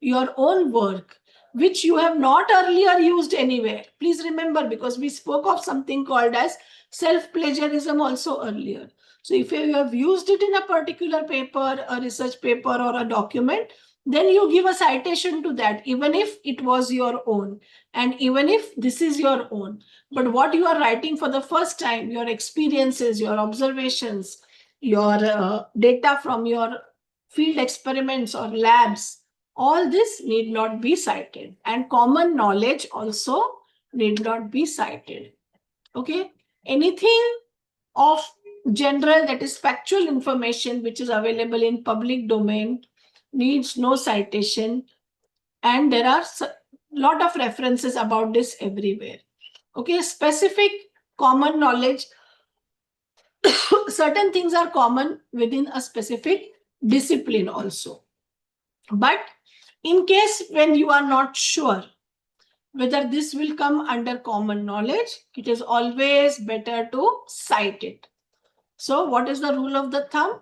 your own work, which you have not earlier used anywhere. Please remember, because we spoke of something called as self-plagiarism also earlier. So if you have used it in a particular paper, a research paper, or a document, then you give a citation to that, even if it was your own, and even if this is your own. But what you are writing for the first time, your experiences, your observations, your data from your field experiments or labs, all this need not be cited, and common knowledge also need not be cited. Okay, anything of general, that is factual information, which is available in public domain, needs no citation, and there are a lot of references about this everywhere. Okay, specific common knowledge, certain things are common within a specific discipline also. But in case when you are not sure whether this will come under common knowledge, it is always better to cite it. So what is the rule of the thumb?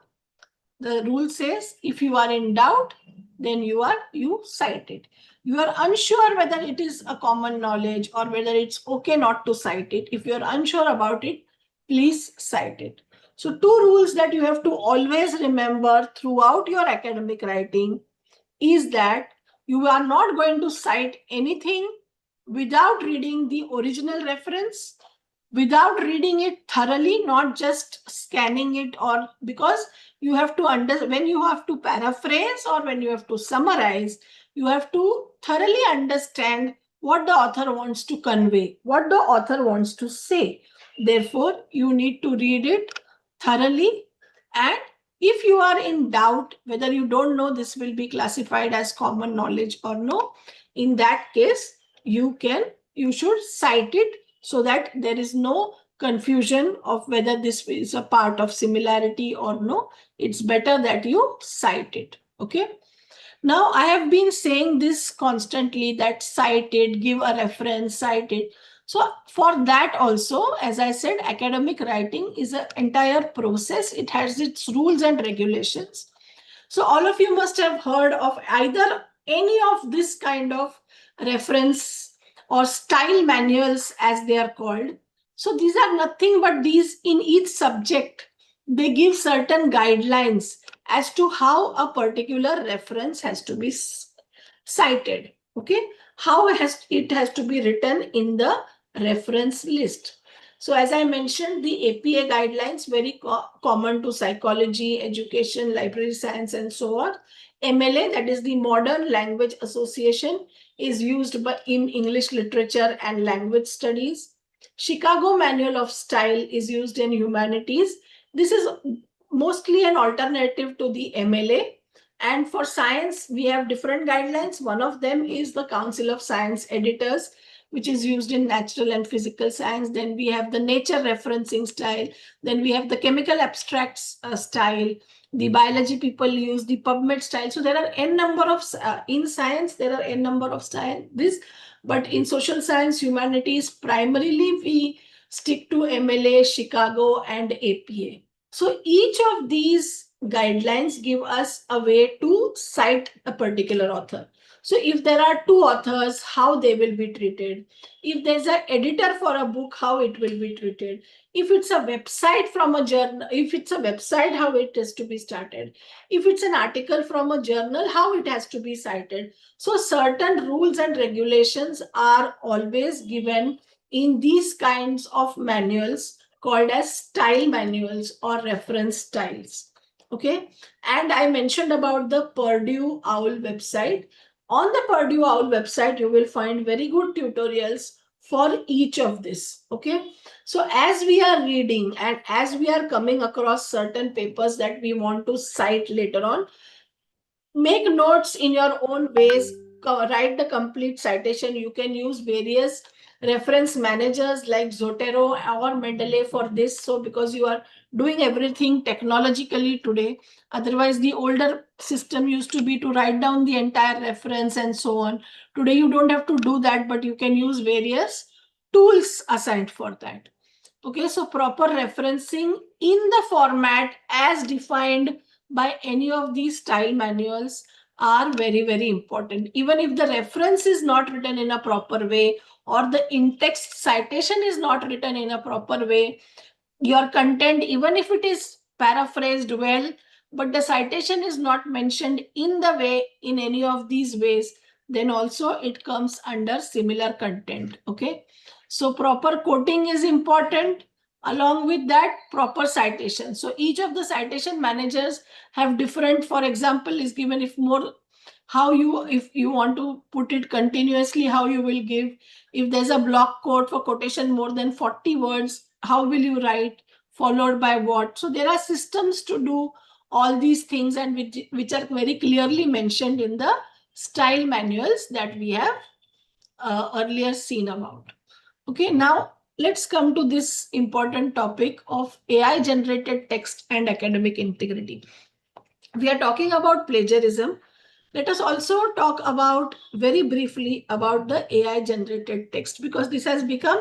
The rule says, if you are in doubt, then you cite it. You are unsure whether it is a common knowledge or whether it's okay not to cite it. If you are unsure about it, please cite it. So 2 rules that you have to always remember throughout your academic writing is that you are not going to cite anything without reading the original reference, without reading it thoroughly, not just scanning it, or because you have to when you have to paraphrase or when you have to summarize, you have to thoroughly understand what the author wants to convey, what the author wants to say. Therefore, you need to read it thoroughly, and if you are in doubt whether you don't know this will be classified as common knowledge or no, in that case, you should cite it so that there is no confusion of whether this is a part of similarity or no. It's better that you cite it. Okay. Now, I have been saying this constantly, that cite it, give a reference, cite it. So for that also, as I said, academic writing is an entire process. It has its rules and regulations. So all of you must have heard of either any of this kind of reference or style manuals, as they are called. So these are nothing but these, in each subject, they give certain guidelines as to how a particular reference has to be cited. Okay, how it has to be written in the reference list. So as I mentioned, the APA guidelines, very common to psychology, education, library science, and so on. MLA, that is the Modern Language Association, is used in English literature and language studies. Chicago Manual of Style is used in humanities. This is mostly an alternative to the MLA. And for science, we have different guidelines. One of them is the Council of Science Editors, which is used in natural and physical science. Then we have the nature referencing style. Then we have the chemical abstracts style. The biology people use the PubMed style. So there are n number of, in science, there are n number of style. But in social science, humanities, primarily we stick to MLA, Chicago, and APA. So each of these guidelines give us a way to cite a particular author. So if there are two authors, how they will be treated. If there's an editor for a book, how it will be treated. If it's a website from a journal, if it's a website, how it has to be started. If it's an article from a journal, how it has to be cited. So certain rules and regulations are always given in these kinds of manuals called as style manuals or reference styles. Okay. And I mentioned about the Purdue OWL website. On the Purdue OWL website, you will find very good tutorials for each of this. Okay. So as we are reading and as we are coming across certain papers that we want to cite later on, make notes in your own ways, write the complete citation. You can use various reference managers like Zotero or Mendeley for this. So because you are doing everything technologically today, otherwise the older system used to be to write down the entire reference and so on. Today you don't have to do that, but you can use various tools assigned for that. Okay, so proper referencing in the format as defined by any of these style manuals are very, very important. Even if the reference is not written in a proper way or the in-text citation is not written in a proper way, your content, even if it is paraphrased well, but the citation is not mentioned in the way, in any of these ways, then also it comes under similar content. Okay. So proper quoting is important. Along with that, proper citation. So each of the citation managers have different, for example, is given if you want to put it continuously, how you will give. If there's a block quote for quotation more than 40 words, how will you write, followed by what? So there are systems to do all these things, and which are very clearly mentioned in the style manuals that we have earlier seen about. Okay, now let's come to this important topic of AI generated text and academic integrity. We are talking about plagiarism. Let us also talk about very briefly about the AI generated text, because this has become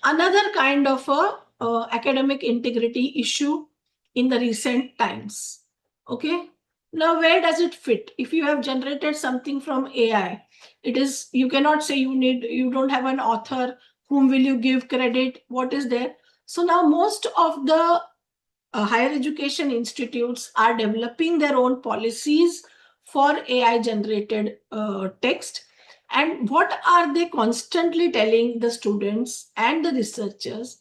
another kind of a academic integrity issue in the recent times. Okay. Now, where does it fit? If you have generated something from AI, you cannot say you don't have an author. Whom will you give credit? What is there? So now most of the higher education institutes are developing their own policies for AI generated text. And what are they constantly telling the students and the researchers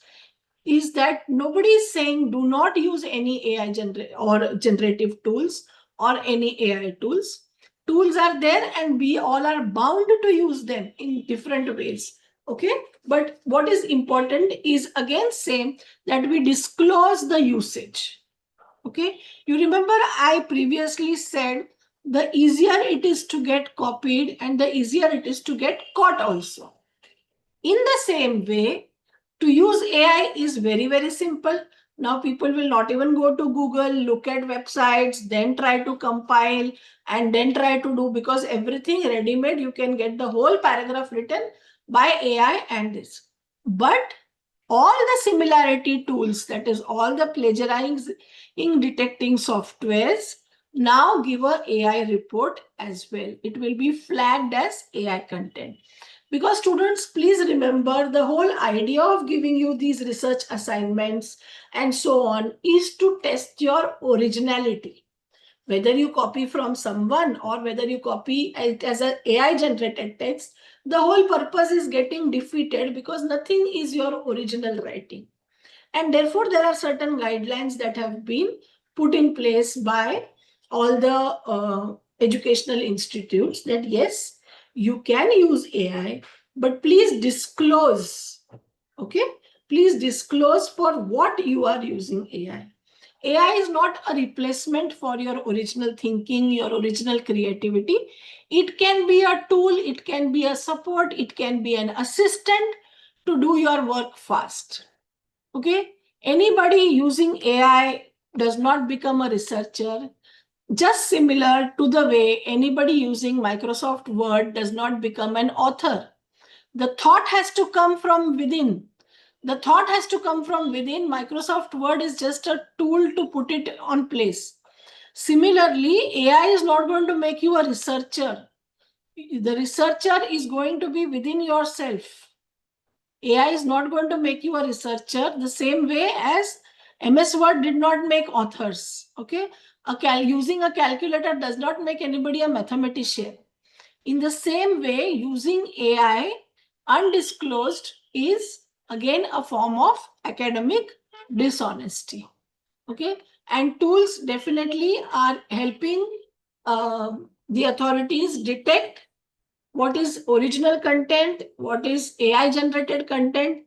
is that nobody is saying do not use any AI or generative tools or any AI tools. Tools are there and we all are bound to use them in different ways. Okay, but what is important is again same, that we disclose the usage. Okay, you remember I previously said the easier it is to get copied and the easier it is to get caught also. In the same way, to use AI is very, very simple. Now people will not even go to Google, look at websites, then try to compile and then try to do, because everything ready-made, you can get the whole paragraph written by AI and this. But all the similarity tools, that is all the plagiarizing detecting softwares, now give a AI report as well. It will be flagged as AI content. Because students, please remember, the whole idea of giving you these research assignments and so on is to test your originality. Whether you copy from someone or whether you copy it as an AI generated text, the whole purpose is getting defeated because nothing is your original writing. And therefore, there are certain guidelines that have been put in place by all the educational institutes that yes, you can use AI, but please disclose. Okay, please disclose for what you are using AI. AI is not a replacement for your original thinking, your original creativity. It can be a tool, it can be a support, it can be an assistant to do your work fast. Okay, anybody using AI does not become a researcher, just similar to the way anybody using Microsoft Word does not become an author. The thought has to come from within. The thought has to come from within. Microsoft Word is just a tool to put it on place. Similarly, AI is not going to make you a researcher. The researcher is going to be within yourself. AI is not going to make you a researcher the same way as MS Word did not make authors. Okay, using a calculator does not make anybody a mathematician. In the same way, using AI undisclosed is again a form of academic dishonesty. Okay, and tools definitely are helping the authorities detect what is original content, what is AI generated content,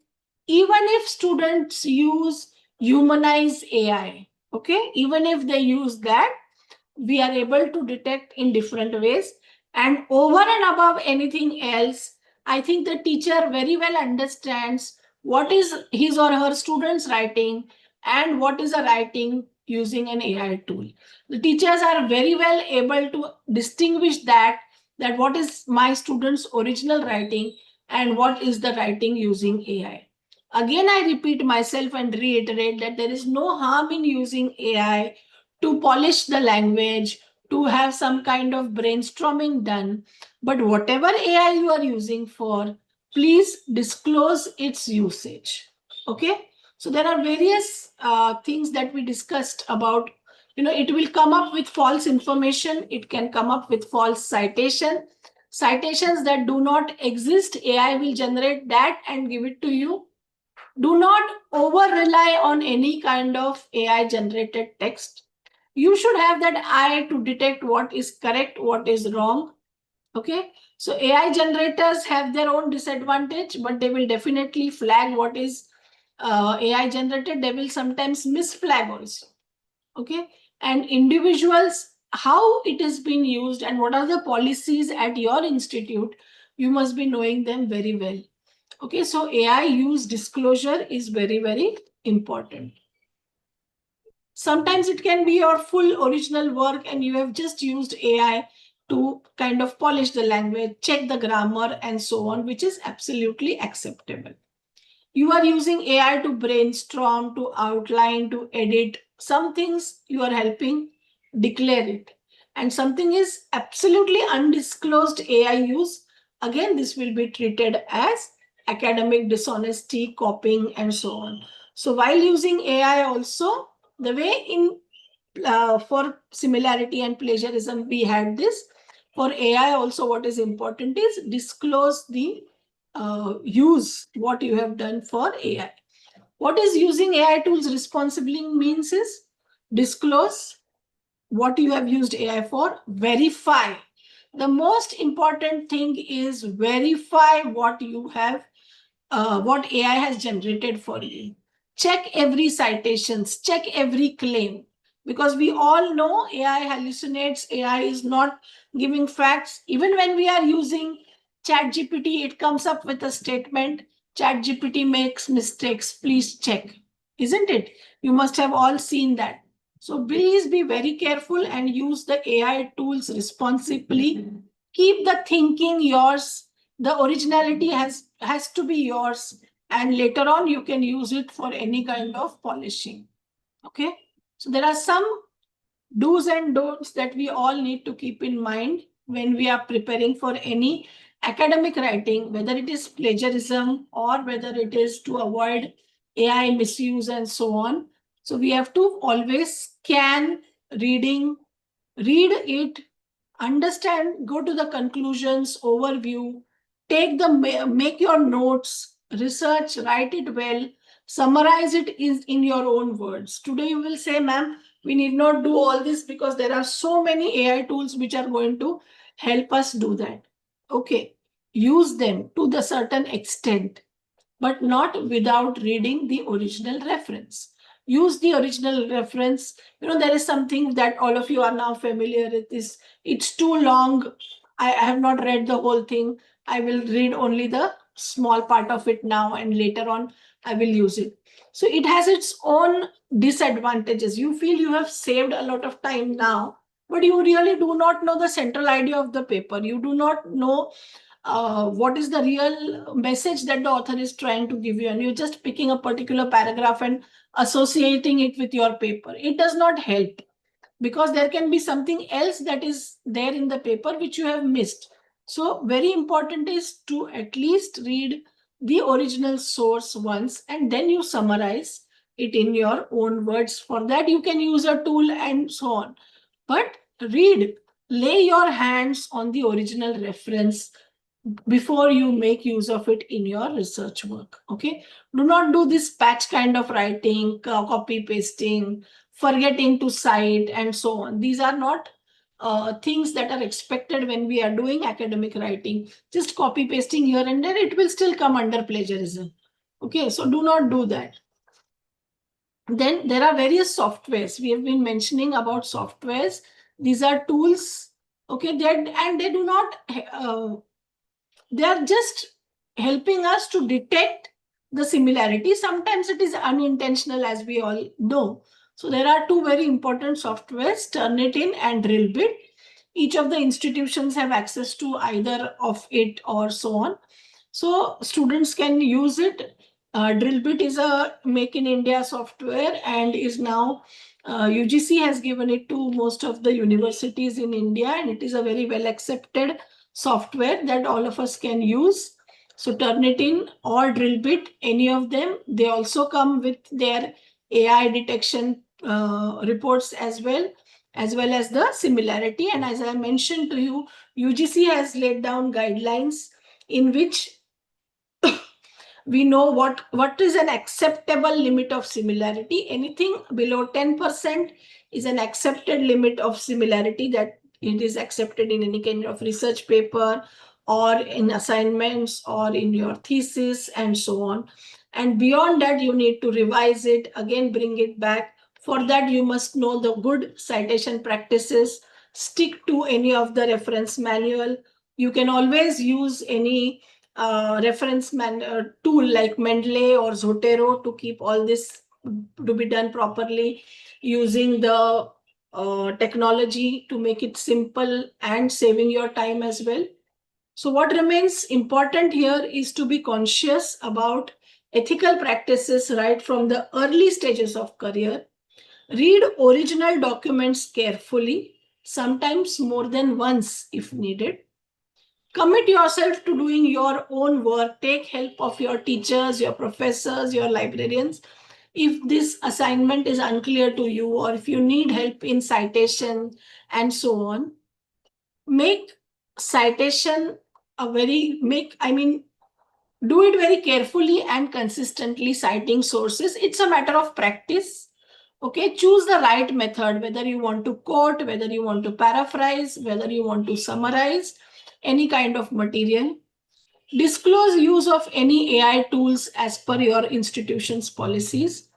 even if students use humanize AI. Okay, even if they use that, we are able to detect in different ways. And over and above anything else, I think the teacher very well understands what is his or her students writing and what is a writing using an AI tool. The teachers are very well able to distinguish that what is my student's original writing and what is the writing using AI. Again, I repeat myself and reiterate that there is no harm in using AI to polish the language, to have some kind of brainstorming done. But whatever AI you are using for, please disclose its usage. Okay? So there are various things that we discussed about. It will come up with false information. It can come up with false citation. Citations that do not exist, AI will generate that and give it to you. Do not over rely on any kind of AI generated text. You should have that eye to detect what is correct, what is wrong. Okay, so AI generators have their own disadvantage, but they will definitely flag what is AI generated. They will sometimes misflag also. Okay, and individuals, how it is being used and what are the policies at your institute, you must be knowing them very well. Okay, so AI use disclosure is very, very important. Sometimes it can be your full original work and you have just used AI to kind of polish the language, check the grammar and so on, which is absolutely acceptable. You are using AI to brainstorm, to outline, to edit. Some things you are helping, declare it. And something is absolutely undisclosed AI use. Again, this will be treated as academic dishonesty, copying, and so on. So while using AI also, the way in for similarity and plagiarism, we had this. For AI also, what is important is disclose the use what you have done for AI. What is using AI tools responsibly means is disclose what you have used AI for, verify The most important thing is verify what you have, what AI has generated for you. Check every citations, check every claim, because we all know AI hallucinates. AI is not giving facts. Even when we are using ChatGPT, it comes up with a statement. ChatGPT makes mistakes. Please check. Isn't it? You must have all seen that. So please be very careful and use the AI tools responsibly. Keep the thinking yours. The originality has to be yours, and later on you can use it for any kind of polishing. Okay, so there are some do's and don'ts that we all need to keep in mind when we are preparing for any academic writing, whether it is plagiarism or whether it is to avoid AI misuse and so on. So we have to always scan reading, read it, understand, go to the conclusions, overview, take the make your notes, research, write it well, summarize it in your own words. Today you will say, ma'am, we need not do all this because there are so many AI tools which are going to help us do that. Okay, use them to the certain extent, but not without reading the original reference. Use the original reference. You know, there is something that all of you are now familiar with this. It's too long. I have not read the whole thing. I will read only the small part of it now, and later on I will use it. So it has its own disadvantages. You feel you have saved a lot of time now, but you really do not know the central idea of the paper. You do not know what is the real message that the author is trying to give you, and you're just picking a particular paragraph and associating it with your paper. It does not help, because there can be something else that is there in the paper which you have missed. So very important is to at least read the original source once, and then you summarize it in your own words. For that you can use a tool and so on, but read, lay your hands on the original reference before you make use of it in your research work. Okay, do not do this patch kind of writing, copy pasting, forgetting to cite and so on. These are not things that are expected when we are doing academic writing. Just copy pasting here and there, it will still come under plagiarism. Okay, so do not do that. Then there are various softwares. We have been mentioning about softwares. These are tools. Okay, and they do not they are just helping us to detect the similarity. Sometimes it is unintentional, as we all know. So there are two very important softwares, Turnitin and Drillbit. Each of the institutions have access to either of it or so on. So students can use it. Drillbit is a Make in India software and is now UGC has given it to most of the universities in India, and it is a very well accepted software that all of us can use. So Turnitin or Drillbit, any of them, they also come with their AI detection reports as well as the similarity. And as I mentioned to you, UGC has laid down guidelines in which we know what is an acceptable limit of similarity. Anything below 10% is an accepted limit of similarity, that it is accepted in any kind of research paper or in assignments or in your thesis and so on. And beyond that, you need to revise it again, bring it back. For that, you must know the good citation practices, stick to any of the reference manual. You can always use any reference tool like Mendeley or Zotero to keep all this to be done properly, using the technology to make it simple and saving your time as well. So what remains important here is to be conscious about ethical practices right from the early stages of career. Read original documents carefully, sometimes more than once if needed. Commit yourself to doing your own work. Take help of your teachers, your professors, your librarians. If this assignment is unclear to you, or if you need help in citation and so on, make citation do it very carefully and consistently, citing sources. It's a matter of practice. Okay, choose the right method, whether you want to quote, whether you want to paraphrase, whether you want to summarize any kind of material. Disclose use of any AI tools as per your institution's policies.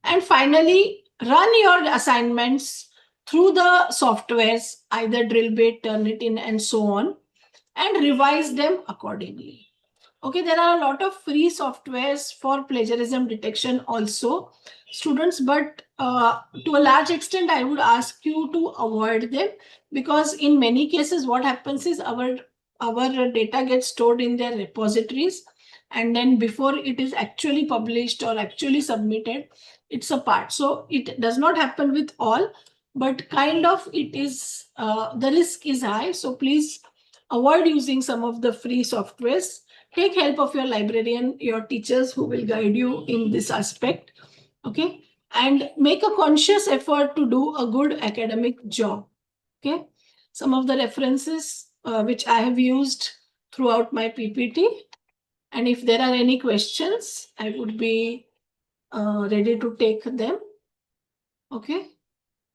And finally, run your assignments through the softwares, either Drillbit, Turnitin, and so on, and revise them accordingly. Okay, there are a lot of free softwares for plagiarism detection also, students, but to a large extent, I would ask you to avoid them, because in many cases, what happens is our data gets stored in their repositories, and then before it is actually published or actually submitted, it's a part. So it does not happen with all, but kind of it is, the risk is high. So please avoid using some of the free softwares. Take help of your librarian, your teachers who will guide you in this aspect. Okay, and make a conscious effort to do a good academic job. Okay, some of the references which I have used throughout my PPT, and if there are any questions, I would be ready to take them. Okay,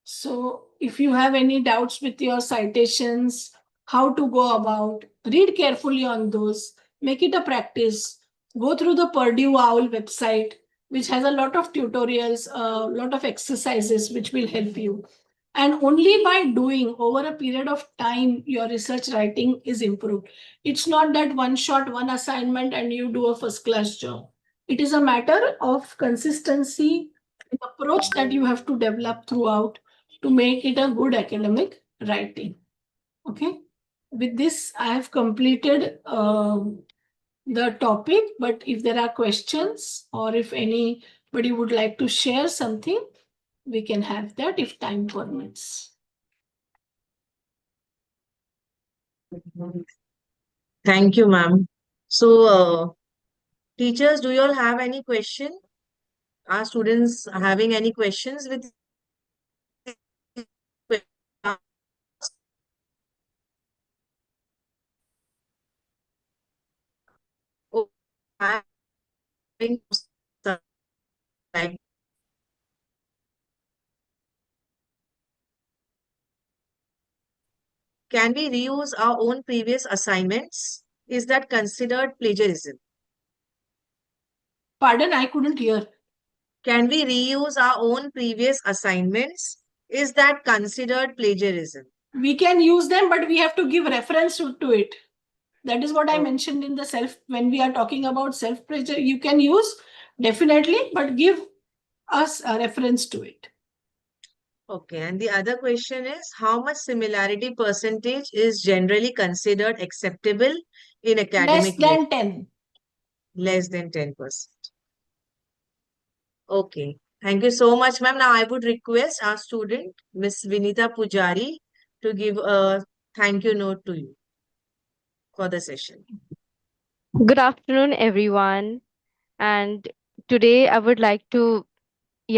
so if you have any doubts with your citations, how to go about, read carefully on those, make it a practice, go through the Purdue OWL website, which has a lot of tutorials, a lot of exercises which will help you. And only by doing over a period of time, your research writing is improved. It's not that one shot, one assignment, and you do a first class job. It is a matter of consistency, approach that you have to develop throughout to make it a good academic writing. Okay. With this, I have completed the topic, but if there are questions or if anybody would like to share something, we can have that if time permits.
Thank you, ma'am. So, teachers, do you all have any question? Are students having any questions with Oh, I think like, can we reuse our own previous assignments? Is that considered plagiarism?
Pardon, I couldn't hear.
Can we reuse our own previous assignments? Is that considered plagiarism?
We can use them, but we have to give reference to it. That is what I
Oh.
mentioned in the self, when we are talking about self-plagiarism, you can use definitely, but give us a reference to it.
Okay, and the other question is, how much similarity percentage is generally considered acceptable in
Less
academic
than
literature?
10.
Less than 10%. Okay, thank you so much, ma'am. Now I would request our student, Miss Vinita Pujari, to give a thank you note to you for the session.
Good afternoon, everyone. And today I would like to,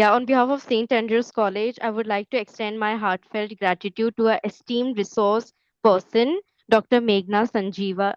on behalf of St. Andrews College, I would like to extend my heartfelt gratitude to our esteemed resource person, Dr. Meghna Sanjeeva.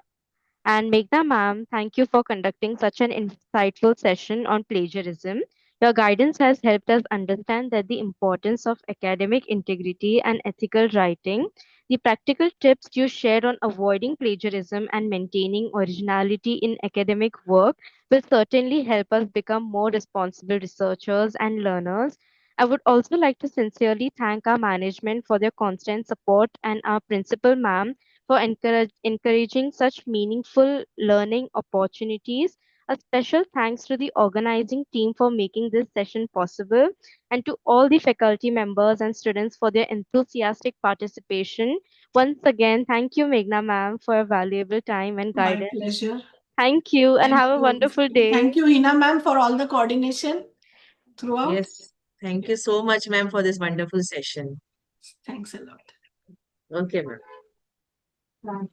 And Meghna ma'am, thank you for conducting such an insightful session on plagiarism. Your guidance has helped us understand that the importance of academic integrity and ethical writing. The practical tips you shared on avoiding plagiarism and maintaining originality in academic work will certainly help us become more responsible researchers and learners. I would also like to sincerely thank our management for their constant support and our principal ma'am for encouraging such meaningful learning opportunities. A special thanks to the organizing team for making this session possible, and to all the faculty members and students for their enthusiastic participation. Once again, thank you, Meghna ma'am, for your valuable time and
My
guidance.
pleasure.
Thank you, and
Thank
have a
you.
wonderful day.
Thank you, Hina ma'am, for all the coordination throughout.
Yes, thank you so much, ma'am, for this wonderful session.
Thanks a lot.
Okay, ma'am.